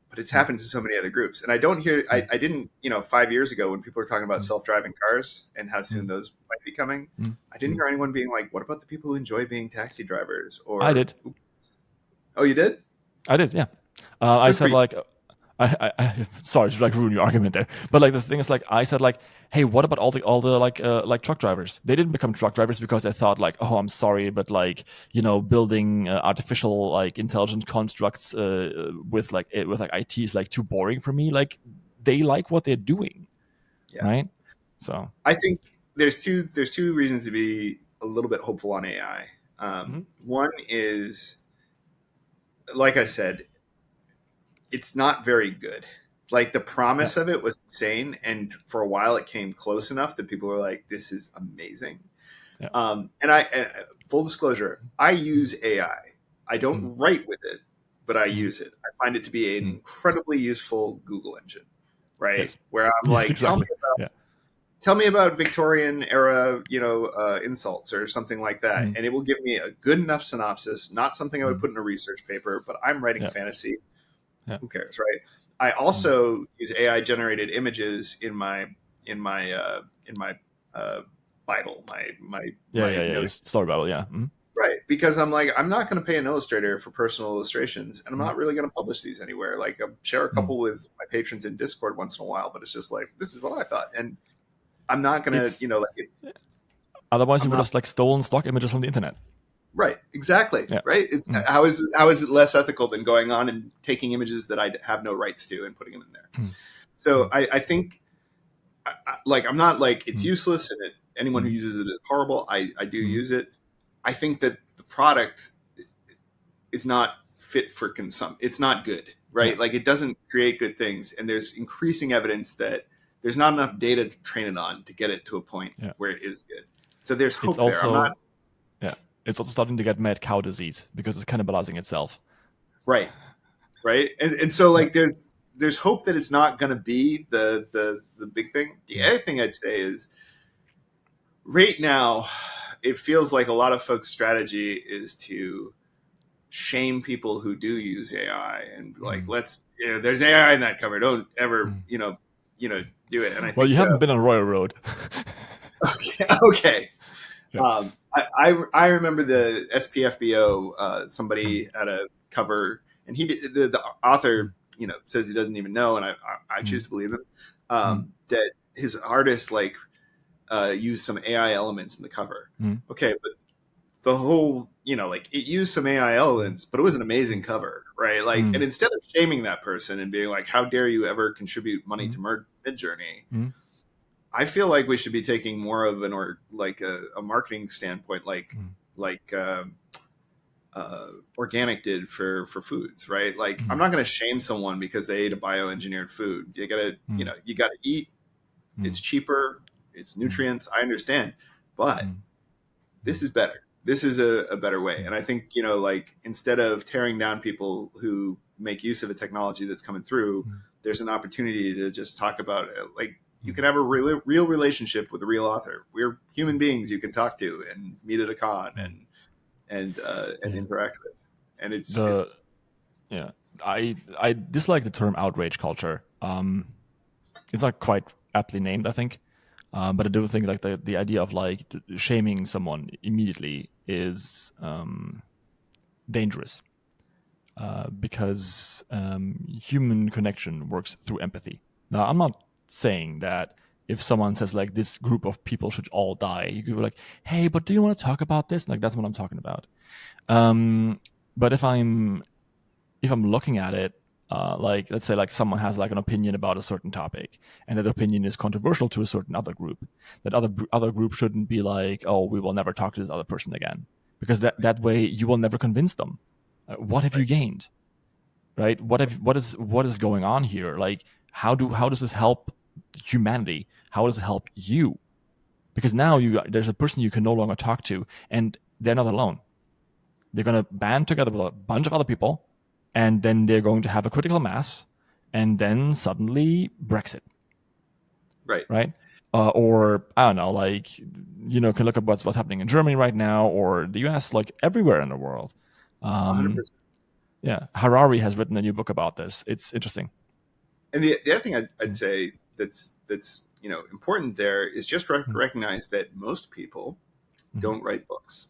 But it's mm, happened to so many other groups. And I don't hear, mm, I didn't, 5 years ago when people were talking about mm, self-driving cars and how soon mm, those might be coming, mm, I didn't mm. hear anyone being like, what about the people who enjoy being taxi drivers? I Or, did. oh, you did? I did. Yeah. I Good for said you. like, sorry to like ruin your argument there, but like the thing is like I said like, hey, what about all the like truck drivers? They didn't become truck drivers because they thought like, oh, I'm sorry, but like building artificial like intelligent constructs with like IT is like too boring for me. Like they like what they're doing, Yeah. right? So. I think there's two reasons to be a little bit hopeful on AI. Mhm. One is, like I said, it's not very good. Like the Yeah. promise of it was insane, and for a while it came close enough that people were like, "This is amazing." Yeah. And full disclosure, I use AI. I Mm. don't write with it, but I Mm. use it. I find it to be an Mm. incredibly useful Google engine, right? Yes. Where I'm Yes. like, Exactly. Yeah. tell me about Victorian era, insults or something like that, Mm. and it will give me a good enough synopsis. Not something I would Mm. put in a research paper, but I'm writing Yeah. fantasy. Yeah. Who cares, right? I Mm. also use AI generated images in my uh, Bible, Yeah. my Yeah. Yeah. note. It's story Bible. Yeah. Mm. Right, because I'm like, I'm not going to pay an illustrator for personal illustrations, and I'm Mm. not really going to publish these anywhere. Like, I share a Mm. couple with my patrons in Discord once in a while, but it's just like, this is what I thought, and I'm not going to, It's otherwise I'm you would not have like stolen stock images from the internet. right, exactly, Yeah. right. It's Mm. how is it less ethical than going on and taking images that I have no rights to and putting them in there? Mm. So Mm. I think, like, I'm not like it's Mm. useless, and anyone who Mm. uses it is horrible. I do Mm. use it. I think that the product is not fit for consumption. It's not good, Yeah. right? Like it doesn't create good things, and there's increasing evidence that there's not enough data to train it on to get it to a point Yeah. where it is good. So there's It's hope there. I'm not also yeah. It's also starting to get mad cow disease because it's cannibalizing itself. right, right, and so Yeah. like there's hope that it's not going to be the big thing. The Mm. other thing I'd say is right now it feels like a lot of folks' strategy is to shame people who do use AI and like Mm. let's there's AI in that cover. Don't ever Mm. do it. And I Well, you think haven't been on Royal Road. okay, okay. Yeah. I remember the SPFBO. Mm. Somebody had a cover, and the Mm. author says he doesn't even know, and I choose Mm. to believe him. Mm. That his artist like used some AI elements in the cover. Mm. Okay, but the whole like it used some AI Mm. elements, but it was an Mm. amazing cover, right? Like, and Mm. instead of shaming that person and being like, "How dare you ever contribute money Mm. to Mid Journey?" Mm. I feel like we should be taking more of an or like a marketing standpoint, Mm. like organic did for foods, right? Like, I'm Mm. not going to shame someone because they ate a bioengineered food. Mm. You gotta eat. It's Mm. cheaper. It's Mm. nutrients. I understand, but Mm. this is better. This is a better way. Mm. And I think, like instead of tearing down people who make use of the technology that's coming through, Mm. there's an opportunity to just talk about it. Like you can Mm. have a real relationship with a real author. We're human beings you can talk to and meet at a con. Mm. And and interact with. And The it's yeah, I dislike the term outrage culture. It's not quite aptly named, I think. But I do think like the idea of like shaming someone immediately is dangerous because human connection works through empathy. Now, I'm not saying that if someone says like this group of people should all die, you could be like, hey, but do you want to talk about this? Like that's what I'm talking about. But if I'm looking at it, like let's say like someone has like an opinion about a certain topic, and that opinion is controversial to a certain other group, that other group shouldn't be like, oh, we will never talk to this other person again, because that way you will never convince them. What have you right, gained, right? What is going on here? Like how does this help humanity? How does it help you? Because now there's a person you can no longer talk to, and they're not alone. They're going to band together with a bunch of other people, and then they're going to have a critical mass, and then suddenly Brexit, right, right? Or I don't know, like can look at what's happening in Germany right now, or the U.S., like everywhere in the world. 100%. Yeah, Harari has written a new book about this. It's interesting. And the other thing I'd Mm. say that's important there is just Mm. recognize that most people Mhm. don't write books,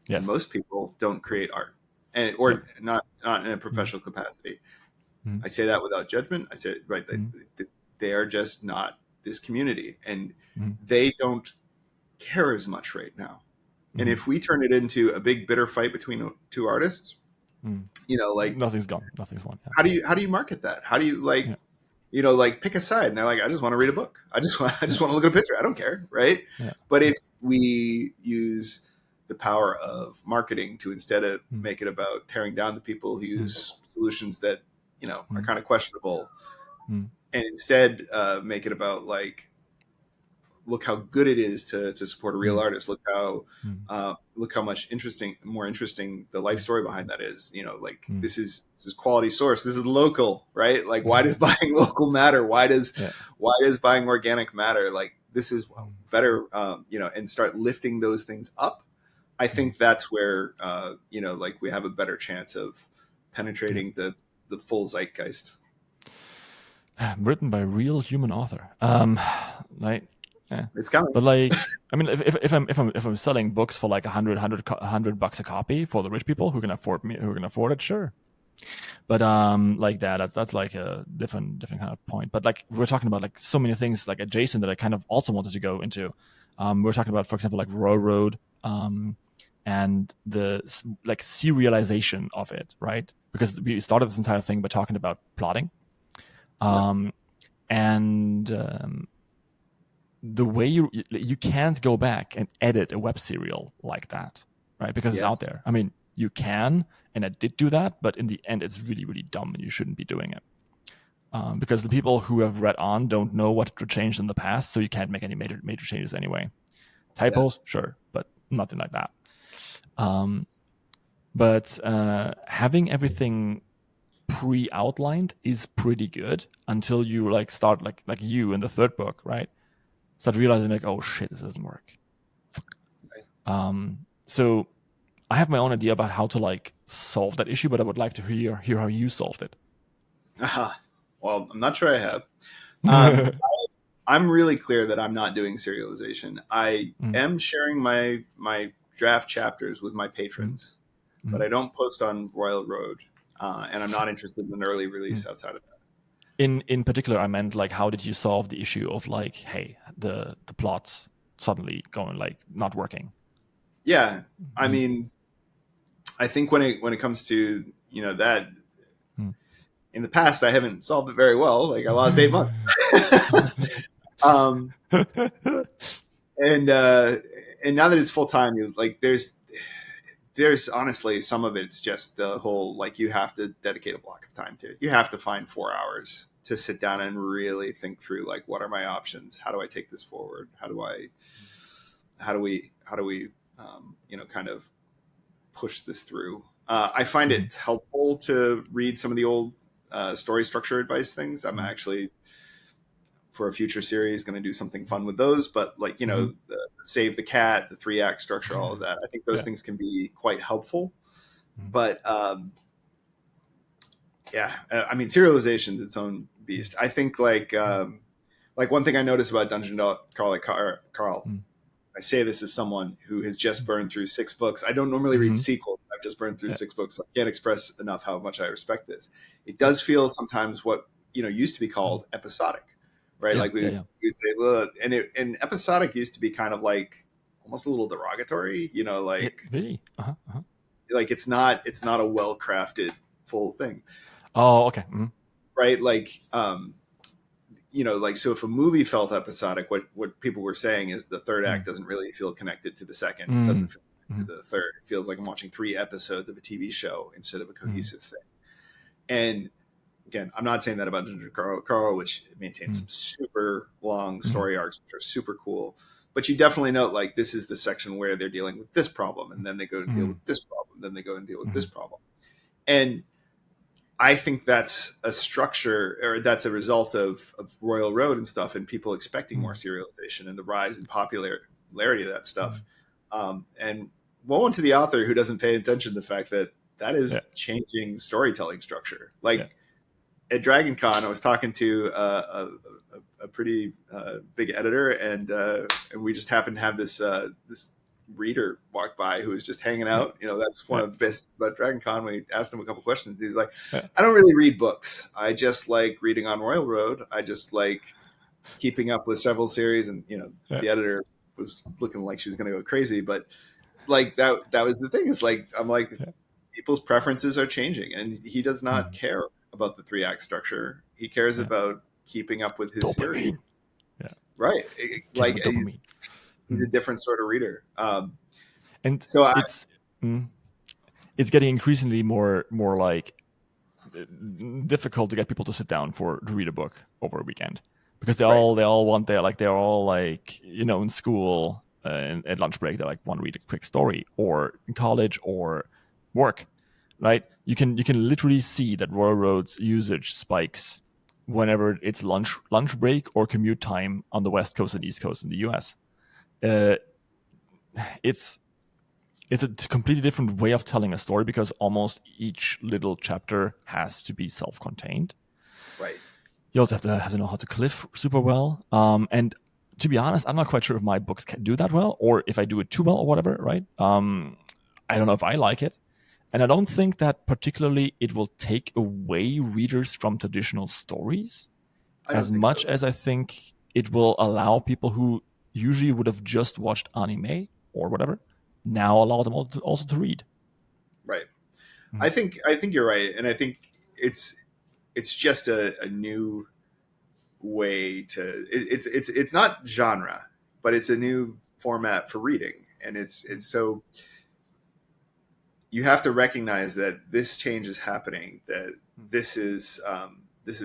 and Yes. most people don't create art, and Yep. or not in a Mm. professional capacity. Mm. I say that without judgment. I say right Mm. that they are just not this community, and Mm. they don't care as much right now. And Mm. if we turn it into a big bitter fight between two artists, Mm. like Nothing's gone. Nothing's won. Yeah. how do you market that? How do you Yeah. like pick a side? And they're like, I just want to read a book. I Yeah. just want to look at a picture. I don't care, right? Yeah. But if we use the power of marketing to instead of Mm. make it about tearing down the people who Mm. use solutions that are Mm. kind of questionable, Mm. and instead make it about like look how good it is to support a real Mm. artist. Mm. Look how much more interesting the life Mm. story behind that is. Like Mm. this is quality source. This is local, right? Like why Yeah. does buying local matter? Yeah. Why does buying organic matter? Like this is Mm. better, and start lifting those things up. I Mm. think that's where like we have a better chance of Yeah. penetrating the full zeitgeist. Written by a real human author. Like, yeah. It's coming. But like, I mean, if I'm selling books for like $100 a copy for the rich people who can afford it, sure. But like that's like a different kind of point. But like we're talking about like so many things like adjacent that I kind of also wanted to go into. We're talking about, for example, like railroad, and the like serialization of it, right? Because we started this entire thing by talking about plotting, Yeah. um, and the way you can't go back and edit a web serial like that, right? Because it's out Yes. there. I mean, you can, and I did do that, but in the end, it's really really dumb, and you shouldn't be doing it. Because the people who have read on don't know what to change in the past, so you can't make any major changes anyway. Yeah. Typos, sure, but nothing like that. But having everything pre-outlined is pretty good until you like start like you in the third book, right? Start realizing like, oh shit, this doesn't work. So I have my own idea about how to like solve that issue, but I would like to hear how you solved it. Aha. Well, I'm not sure I have. Um, I'm really clear that I'm not doing serialization. I Mm, am sharing my draft chapters with my mm, patrons, but mm, I don't post on Royal Road, and I'm not interested in an early mm. release outside of that. In particular, I meant like how did you solve the issue of like, hey, the plots suddenly going like not working? Yeah, I Mm, mean, I think when it comes to that mm. in the past, I haven't solved it very well. Like I lost 8 months. um, and uh, and now that it's full time, you like there's honestly some of it's just the whole like you have to dedicate a block of time to it. You have to find 4 hours to sit down and really think through like what are my options? How do I take this forward? How do we kind of push this through? I find Mhm. it helpful to read some of the old story structure advice things. I'm Mhm. actually for a future series going to do something fun with those. But like, the Save the Cat, the 3-act structure, all of that, I think those things can be quite helpful. But I mean, serialization is its own beast. I think like one thing I noticed about Carl, I say this as someone who has just burned through 6 books. I don't normally read sequels. I've just burned through 6 books. So I can't express enough how much I respect this. It does feel sometimes what used to be called episodic, right? Like we'd say, look, and episodic used to be kind of like almost a little derogatory, like really, like it's not a well crafted full thing. Oh, okay, right? Like like, so if a movie felt episodic, what people were saying is the third act doesn't really feel connected to the second. It doesn't feel connected to the third. It feels like I'm watching 3 episodes of a TV show instead of a cohesive thing. And again, I'm not saying that about Dungeon Carl, which maintains some super long story arcs, which are super cool. But you definitely note, like, this is the section where they're dealing with this problem, and then they go and deal with this problem, then they go and deal with this problem. And I think that's a structure, or that's a result of Royal Road and stuff, and people expecting more serialization and the rise in popularity of that stuff. And woe unto the author who doesn't pay attention to the fact that is changing storytelling structure. Like at Dragon Con, I was talking to a pretty big editor, and we just happened to have this reader walk by who was just hanging out. That's one of the best about Dragon Con. We asked him a couple questions. He was like, I don't really read books. I just like reading on Royal Road. I just like keeping up with several series. And, the editor was looking like she was going to go crazy. But like that was the thing. Is like, I'm like, people's preferences are changing, and he does not care about the 3-act structure. He cares about keeping up with his dopamine. Series. Right. Like dopamine. He's a different sort of reader. And so it's getting increasingly more like difficult to get people to sit down to read a book over a weekend, because they all want they're all like, in school and at lunch break, they like want to read a quick story, or in college or work, right? You can literally see that Royal Road's usage spikes whenever it's lunch break or commute time on the West Coast and East Coast in the US. It's a completely different way of telling a story, because almost each little chapter has to be self-contained. Right. You also have to know how to cliff super well. And to be honest, I'm not quite sure if my books can do that well, or if I do it too well or whatever, right? I don't know if I like it. And I don't think that particularly it will take away readers from traditional stories as much as I think it will allow people who usually would have just watched anime or whatever, now allow them also to read. Right. I think you're right. And I think it's just a new way to, it's not genre, but it's a new format for reading. And it's so you have to recognize that this change is happening, that this is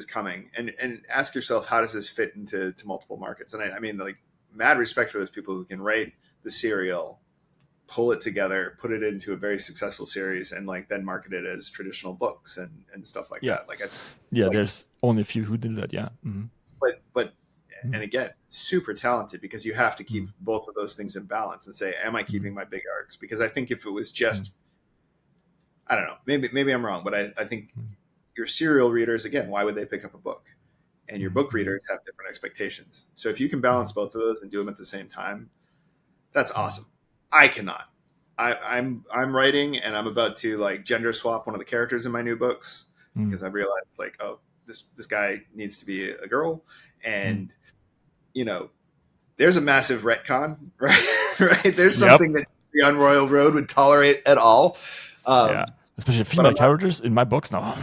coming, and ask yourself, how does this fit into multiple markets? And I mean, like, mad respect for those people who can write the serial, pull it together, put it into a very successful series, and like then market it as traditional books and stuff like that. Like, there's only a few who did that. But and again, super talented, because you have to keep both of those things in balance and say, am I keeping my big arcs? Because I think if it was just, I don't know, maybe I'm wrong, but I think your serial readers, again, why would they pick up a book? And your book readers have different expectations. So if you can balance both of those and do them at the same time, that's awesome. I cannot. I'm writing, and I'm about to like gender swap one of the characters in my new books, because I realized, like, oh, this guy needs to be a girl, and there's a massive retcon, right? Right? There's something that the on Royal Road would tolerate at all. Especially female characters in my books now.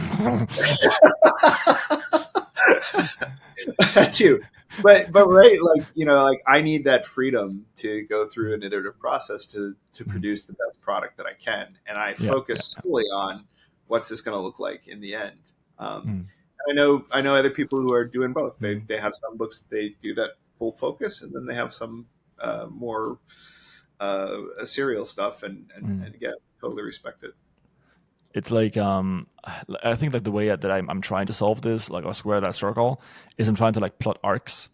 Too. But right, like, like, I need that freedom to go through an iterative process to produce the best product that I can, and I focus solely on what's this going to look like in the end. I know other people who are doing both. They have some books they do that full focus, and then they have some more serial stuff, and again, totally respect it. It's like, I think like the way that I'm trying to solve this, like, or square that circle, is I'm trying to like plot arcs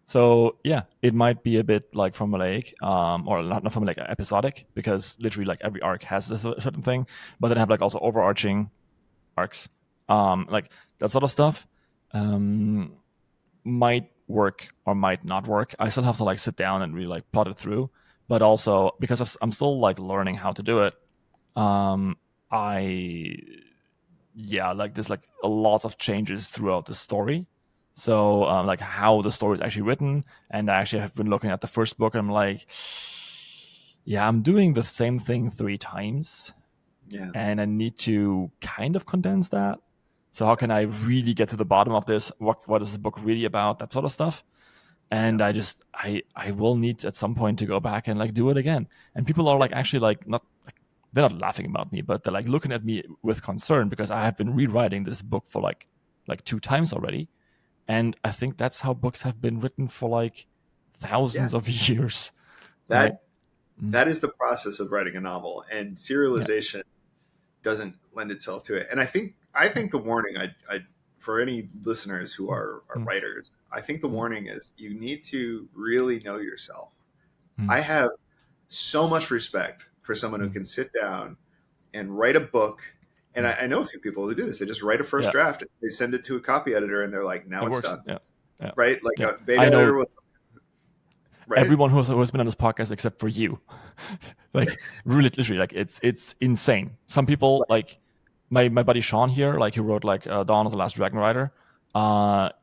So yeah, it might be a bit like formulaic, or not formulaic, episodic, because literally like every arc has a certain thing, but then have like also overarching arcs, like that sort of stuff. Um, might work or might not work. I still have to like sit down and really like plot it through, but also because I'm still like learning how to do it. Um, I yeah, like there's like a lot of changes throughout the story. So like how the story is actually written, and I actually have been looking at the first book, and I'm like, yeah, I'm doing the same thing 3 times, Yeah, and I need to kind of condense that. So how can I really get to the bottom of this? What is the book really about? That sort of stuff. yeah, And I will need at some point to go back and like do it again. And people are yeah, like actually like not like they're not laughing about me, but they're like looking at me with concern because I have been rewriting this book for like 2 times already. And I think that's how books have been written for like yeah. thousands of years, right? That Mm. that is the process of writing a novel, and Yeah. serialization doesn't lend itself to it. And I think the warning I for any listeners who are Mm. writers, I think the Mm. warning is you need to really know yourself. Mm. I have so much respect for someone who Mm. can sit down and write a book. And Mm. I know a few people who do this. They just write a first Yeah. draft, they send it to a copy editor, and they're like, now It it's works. done. Yeah. Yeah. Right? Like Yeah. a beta I editor know was right. everyone who's been on this podcast except for you. Like really literally like it's insane. Some people Right. like my buddy Sean here, like he wrote like Dawn of the Last Dragon Rider.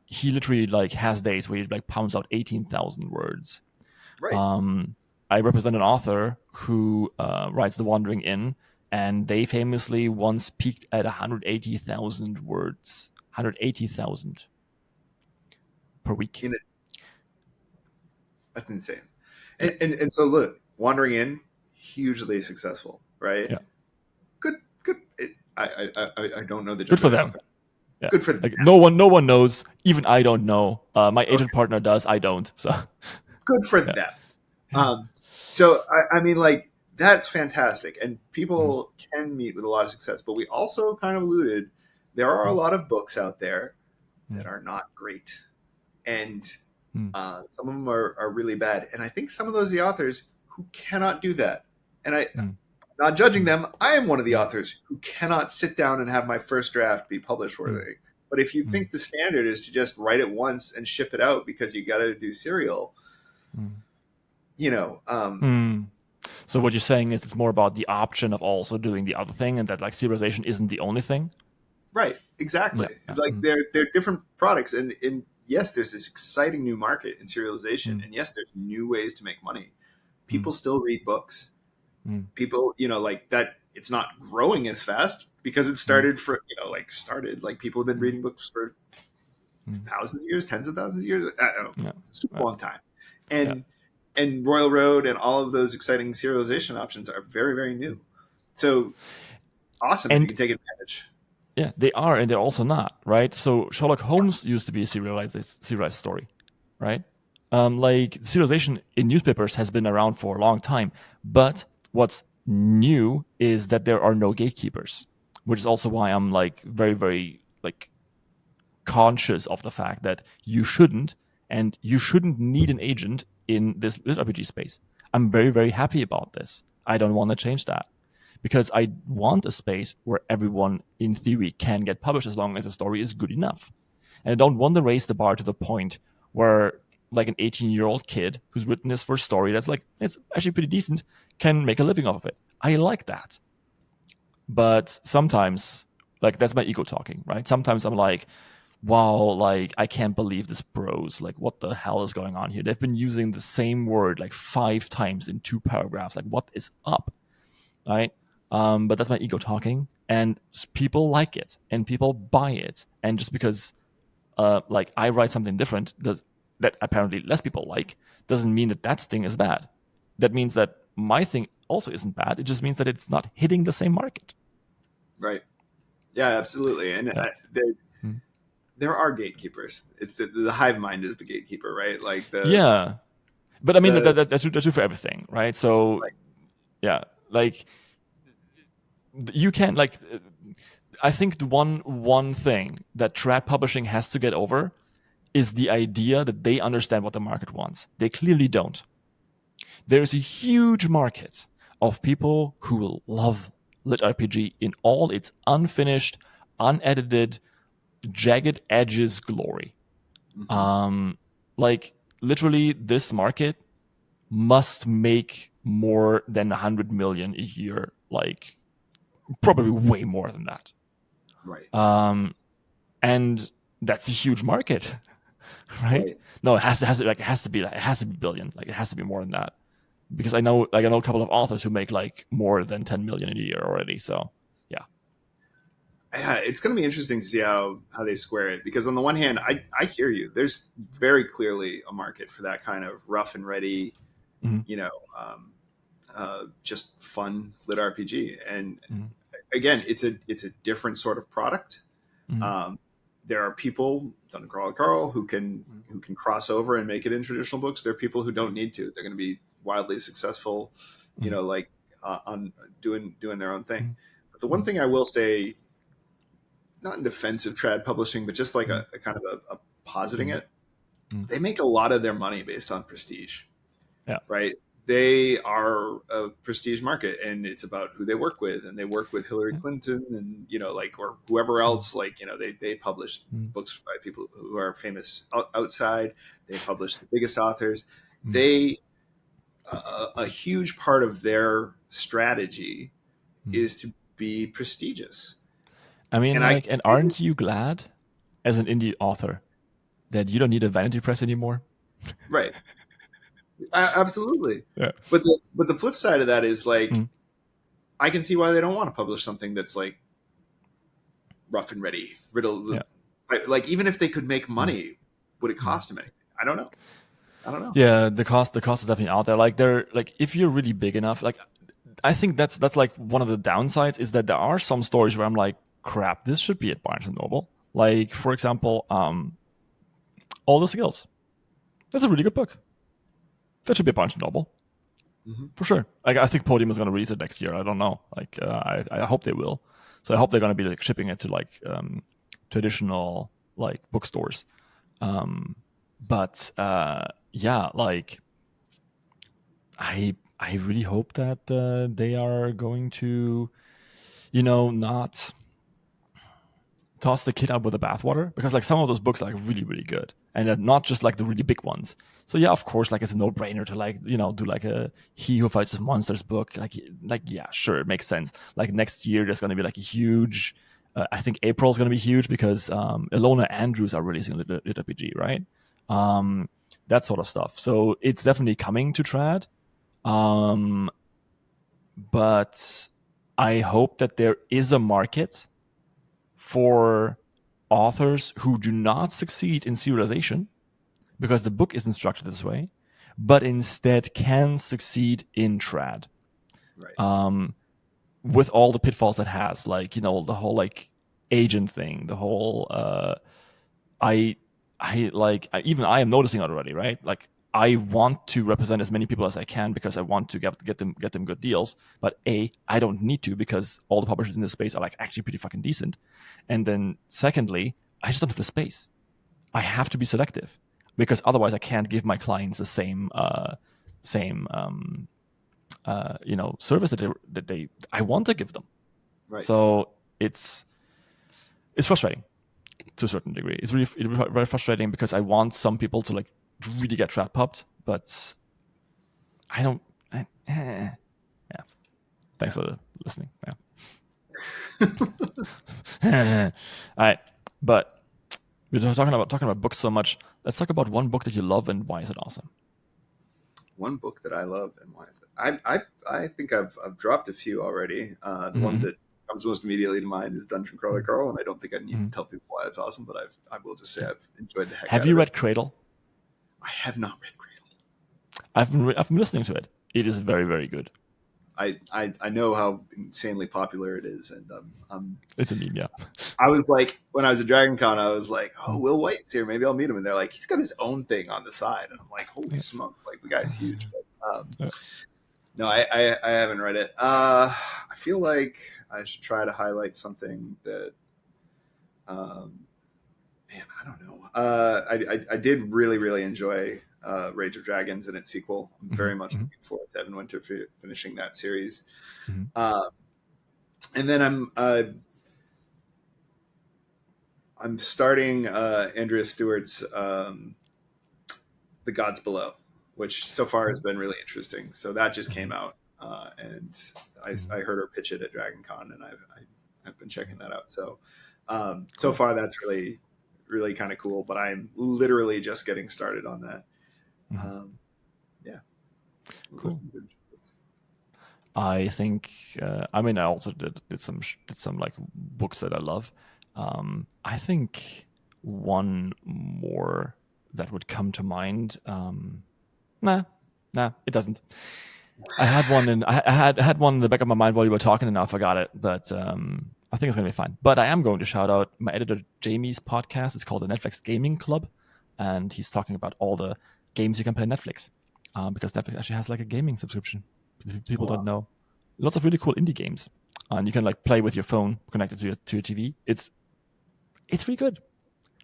He literally like has days where he like pounds out 18,000 words. Right. um I represent an author who writes The Wandering Inn, and they famously once peaked at 180,000 words, 180,000 per week. In it, that's insane. Yeah. And so look, Wandering In, hugely successful, right? Yeah. Good, good. I don't know the Good gender for of the them. author. Yeah. Good for them. Like no one knows. Even I don't know. My Okay, agent partner does. I don't. So good for yeah. them. So I mean, like that's fantastic, and Mm, people can meet with a lot of success. But we also kind of alluded there are a mm, lot of books out there that mm, are not great, and mm, some of them are really bad. And I think some of those are the authors who cannot do that. And mm, not judging mm, them, I am one of the mm, authors who cannot sit down and have my first draft be published mm, worthy. But if you mm, think the standard is to just write it once and ship it out because you got to do serial, mm, you know, mm. So what you're saying is it's more about the option of also doing the other thing, and that like serialization isn't the only thing. right, exactly. Yeah. Yeah. Like Mm, they're different products, and yes, there's this exciting new market in serialization, mm, and yes, there's new ways to make money. mm, People still read books. mm, People, like that. It's not growing as fast because it mm, started for started like people have been mm, reading books for mm. thousands of years, tens of thousands of years. I don't know, Yeah. super Yeah. long time. Yeah. And Royal Road and all of those exciting serialization options are very, very new. So awesome if you And can take advantage. yeah, they are, and they're also not, right? So Sherlock Holmes used to be a serialized story, right? Like serialization in newspapers has been around for a long time, but what's new is that there are no gatekeepers, which is also why I'm like very, very like conscious of the fact that you shouldn't need an agent in this lit RPG space. I'm very, very happy about this. I don't want to change that because I want a space where everyone, in theory, can get published as long as the story is good enough. And I don't want to raise the bar to the point where, like, an 18-year-old kid who's written his first story that's like, it's actually pretty decent, can make a living off of it. I like that. But sometimes, like, that's my ego talking, right? Sometimes I'm like, wow, like, I can't believe this prose. Like, what the hell is going on here? They've been using the same word like 5 times in 2 paragraphs. Like, what is up? Right? But that's my ego talking, and people like it, and people buy it, and just because like I write something different does that apparently less people like doesn't mean that that thing is bad. That means that my thing also isn't bad. It just means that it's not hitting the same market. Right. Yeah, absolutely. And Yeah. Hmm. there are gatekeepers. It's the hive mind is the gatekeeper, right? Like Yeah, but I mean the that's true for everything, right? So like, yeah, like you can't like. I think the one thing that trad publishing has to get over is the idea that they understand what the market wants. They clearly don't. There's a huge market of people who will love lit RPG in all its unfinished, unedited, jagged edges glory. Like literally, this market must make more than 100 million a year, like probably way more than that. Right. And that's a huge market, right? No, it has to be billion, like it has to be more than that, because I know a couple of authors who make like more than 10 million in a year already. So yeah, it's going to be interesting to see how they square it, because on the one hand, I hear you. There's very clearly a market for that kind of rough and ready, you know, just fun lit RPG. And again, it's a different sort of product. There are people, Dungeon Crawler Carl, who can cross over and make it in traditional books. There are people who don't need to. They're going to be wildly successful, like on doing their own thing. But the one thing I will say, not in defense of trad publishing, but just like a kind of a positing it, they make a lot of their money based on prestige. Yeah. Right. They are a prestige market, and it's about who they work with, and they work with Hillary Clinton and, like, or whoever else, like, they publish books by people who are famous outside. They publish the biggest authors. They, a huge part of their strategy is to be prestigious. I mean, And and aren't you glad as an indie author that you don't need a vanity press anymore? Right. Absolutely. Yeah. But the flip side of that is, like, I can see why they don't want to publish something that's like rough and ready, riddled. Yeah. Like, even if they could make money, would it cost them anything? I don't know. Yeah, the cost is definitely out there. Like, if you're really big enough, like, I think that's like one of the downsides is that there are some stories where I'm like, crap, this should be at Barnes and Noble. Like, for example, All the Skills. That's a really good book. That should be at Barnes and Noble. For sure. Like, I think Podium is going to release it next year. I don't know. Like, I hope they will. So I hope they're going to be like shipping it to like traditional like bookstores. But yeah, like I really hope that they are going to, not toss the kid out with the bathwater, because like some of those books are like really, really good, and not just like the really big ones. So yeah, of course, like it's a no-brainer to like, do like a He Who Fights His Monsters book. Like yeah, sure, it makes sense. Like next year, there's going to be like a huge. I think April is going to be huge because Ilona Andrews are releasing litrpg, right? That sort of stuff. So it's definitely coming to trad. But I hope that there is a market for authors who do not succeed in serialization, because the book isn't structured this way, but instead can succeed in trad. Right. With all the pitfalls that has, like, the whole like agent thing, the whole I am noticing it already, right? Like, I want to represent as many people as I can because I want to get them good deals. But I don't need to, because all the publishers in this space are like actually pretty fucking decent. And then secondly, I just don't have the space. I have to be selective, because otherwise I can't give my clients the same service that I want to give them. Right. So it's frustrating to a certain degree. It's really very frustrating, because I want some people to like really get trad pubbed, but I don't. Yeah. Thanks for listening. Yeah. All right, but we're talking about books so much. Let's talk about one book that you love and why is it awesome. One book that I love and why is it? I think I've dropped a few already. The one that comes most immediately to mind is Dungeon Crawler Carl, and I don't think I need to tell people why it's awesome, but I will just say I've enjoyed the heck out of it. Have you read Cradle? I have not read Cradle. I've been listening to it. It is very, very good. I know how insanely popular it is, and it's a meme. Yeah, I was like, when I was at Dragon Con, I was like, oh, Will White's here, maybe I'll meet him. And they're like, he's got his own thing on the side, and I'm like, holy smokes, like the guy's huge. But, no, I haven't read it. I feel like I should try to highlight something that man, I don't know. I did really enjoy Rage of Dragons and its sequel. I'm Mm-hmm. very much Mm-hmm. looking forward to Evan Winter finishing that series. Mm-hmm. Uh, and then I'm starting Andrea Stewart's The Gods Below, which so far has been really interesting. So that just came out, and I heard her pitch it at Dragon Con, and I've been checking that out. So so Cool. far that's really kind of cool. But I'm literally just getting started on that. Mm-hmm. Yeah, Cool. I think I mean I also did some like books that I love. I think one more that would come to mind. Nah, it doesn't. I had one I had one in the back of my mind while you were talking, and now I forgot it. But I think it's gonna be fine. But I am going to shout out my editor Jamie's podcast. It's called the Netflix Gaming Club, and he's talking about all the games you can play on Netflix. Because Netflix actually has like a gaming subscription. People don't know. Lots of really cool indie games, and you can like play with your phone connected to your TV. It's really good.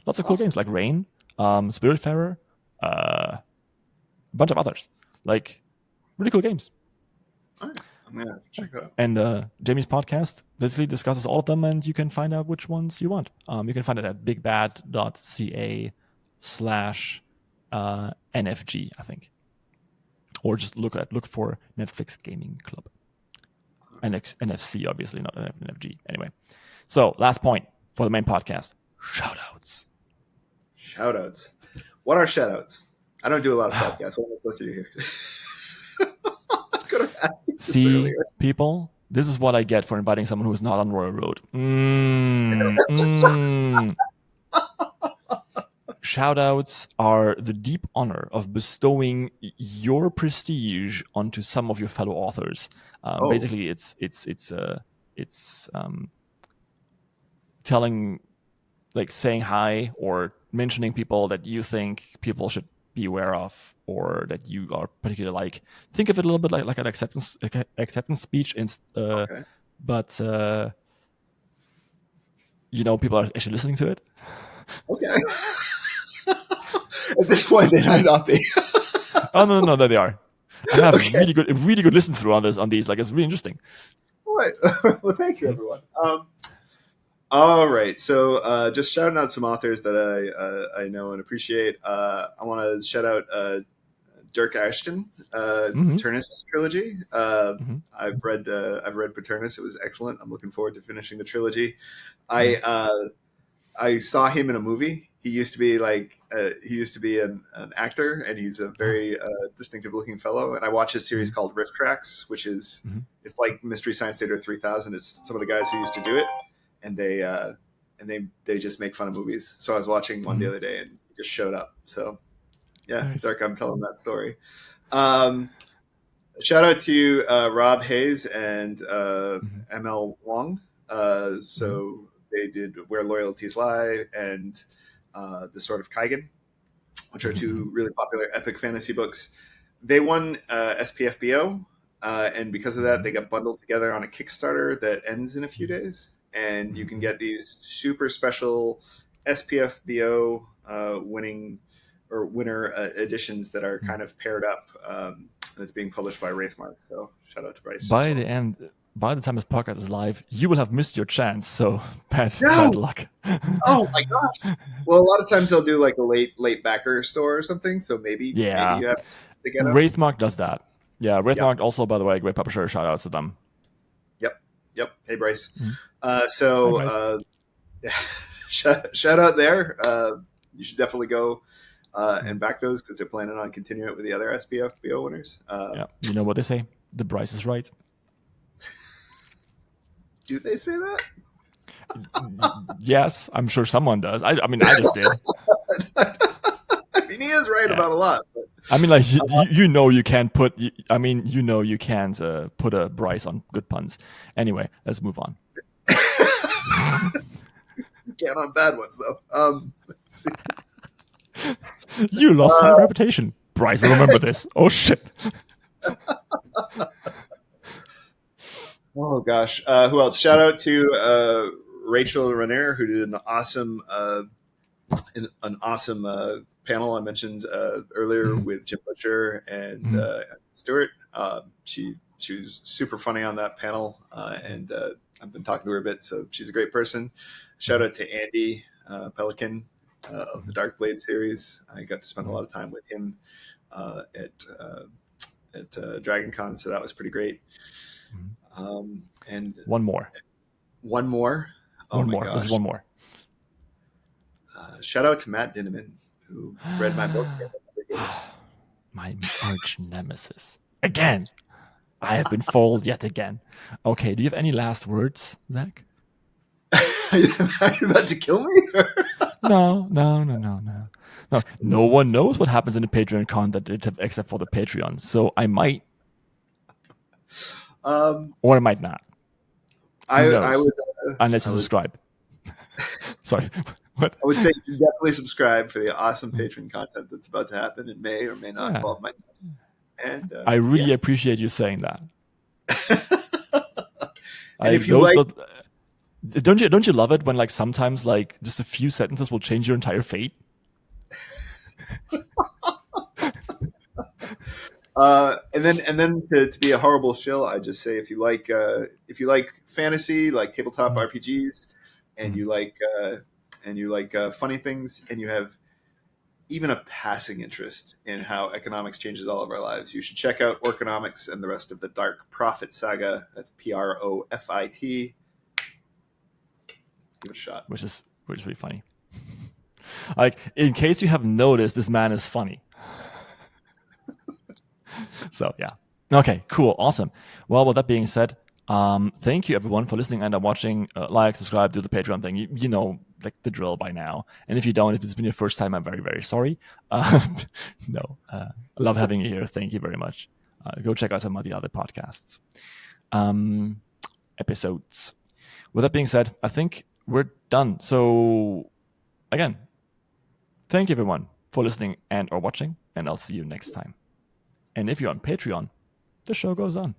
Lots of cool games like Rain, Spiritfarer, a bunch of others. Like really cool games. All right. I'm gonna check that out. And Jamie's podcast basically discusses all of them, and you can find out which ones you want. You can find it at bigbad.ca/NFG, I think, or just look for Netflix Gaming Club. NFC, obviously, not NFG. Anyway, so last point for the main podcast: shoutouts. Shoutouts. What are shoutouts? I don't do a lot of podcasts. What am I supposed to do here? I could have asked you this earlier. People, this is what I get for inviting someone who's not on Royal Road. Shoutouts are the deep honor of bestowing your prestige onto some of your fellow authors. Basically, it's telling, like saying hi or mentioning people that you think people should be aware of, or that you are particularly like. Think of it a little bit like an acceptance speech, but people are actually listening to it. Okay. At this point, they might not be. Oh no, there they are. I have really good listen through on these. Like, it's really interesting. All right. Well, thank you, everyone. All right. So just shouting out some authors that I know and appreciate. I want to shout out Dirk Ashton, Paternus trilogy. I've read Paternus. It was excellent. I'm looking forward to finishing the trilogy. I saw him in a movie. He used to be an actor, and he's a very distinctive looking fellow. And I watched a series called Riff Tracks, which is it's like Mystery Science Theater 3000. It's some of the guys who used to do it, and they just make fun of movies. So I was watching one the other day, and he just showed up. So yeah, nice. Dirk, I'm telling that story. Shout out to Rob Hayes and ML Wong. So they did Where Loyalties Lie and The Sword of Kaigen, which are two really popular epic fantasy books. They won SPFBO, and because of that, they got bundled together on a Kickstarter that ends in a few days. And you can get these super special SPFBO winner editions that are kind of paired up. And it's being published by Wraithmark. So shout out to Bryce. By the time this podcast is live, you will have missed your chance. So bad luck. Oh my gosh! Well, a lot of times they'll do like a late backer store or something. So maybe you have to get them. Wraithmark does that. Yeah, Wraithmark also, by the way, a great publisher. Shout out to them. Yep. Hey, Bryce. Hi, shout out there. You should definitely go and back those because they're planning on continuing it with the other SPFBO winners. You know what they say? The Bryce is right. Do they say that? Yes, I'm sure someone does. I mean, I just did. I mean, he is right about a lot. But, I mean, like you can't put. You can't put a Bryce on good puns. Anyway, let's move on. Can't on bad ones though. Let's see. You lost my reputation. Bryce will remember this. Oh shit. Oh gosh, who else? Shout out to Rachel Renier, who did an awesome an awesome panel I mentioned earlier Mhm. with Jim Butcher and Mhm. Stuart. She was super funny on that panel, and I've been talking to her a bit, so she's a great person. Shout Mhm. out to Andy Pelican of the Mhm. Dark Blade series. I got to spend a Mhm. lot of time with him at Dragon Con, so that was pretty great. Mhm. And One more. one more. Oh One my more. This is gosh. one more. Shout out to Matt Dinneman, who read my book and never gave us. My arch nemesis. Again. I have been fooled yet again. Okay, do you have any last words, Zach? Are you about to kill me? No, no, no, no, no. No, no one knows what happens in the Patreon content except for the Patreon. So I might um, or I might not. Who I knows? would Unless I you would subscribe. Sorry. What? I would say you should definitely subscribe for the awesome Patreon content that's about to happen and may or may not Yeah. involve my and I yeah. really appreciate you saying that. And Like if you those like, don't you love it when like sometimes like just a few sentences will change your entire fate? and then to be a horrible shill, I just say if you like fantasy, like tabletop Mm, RPGs, and mm. you like funny things, and you have even a passing interest in how economics changes all of our lives, you should check out Orconomics and the rest of the Dark Profit Saga. That's Profit. Give it a shot. Which is really funny. Like, in case you haven't noticed, this man is funny. So yeah. Okay, cool, awesome. Well, with that being said, thank you everyone for listening and watching. Like, subscribe, do the Patreon thing. You know, like the drill by now. And if you don't, if it's been your first time, I'm very, very sorry. No, I love having you here. Thank you very much. Go check out some of the other podcasts, um, episodes. With that being said, I think we're done. So again, thank you everyone for listening and or watching, and I'll see you next time. And if you're on Patreon, the show goes on.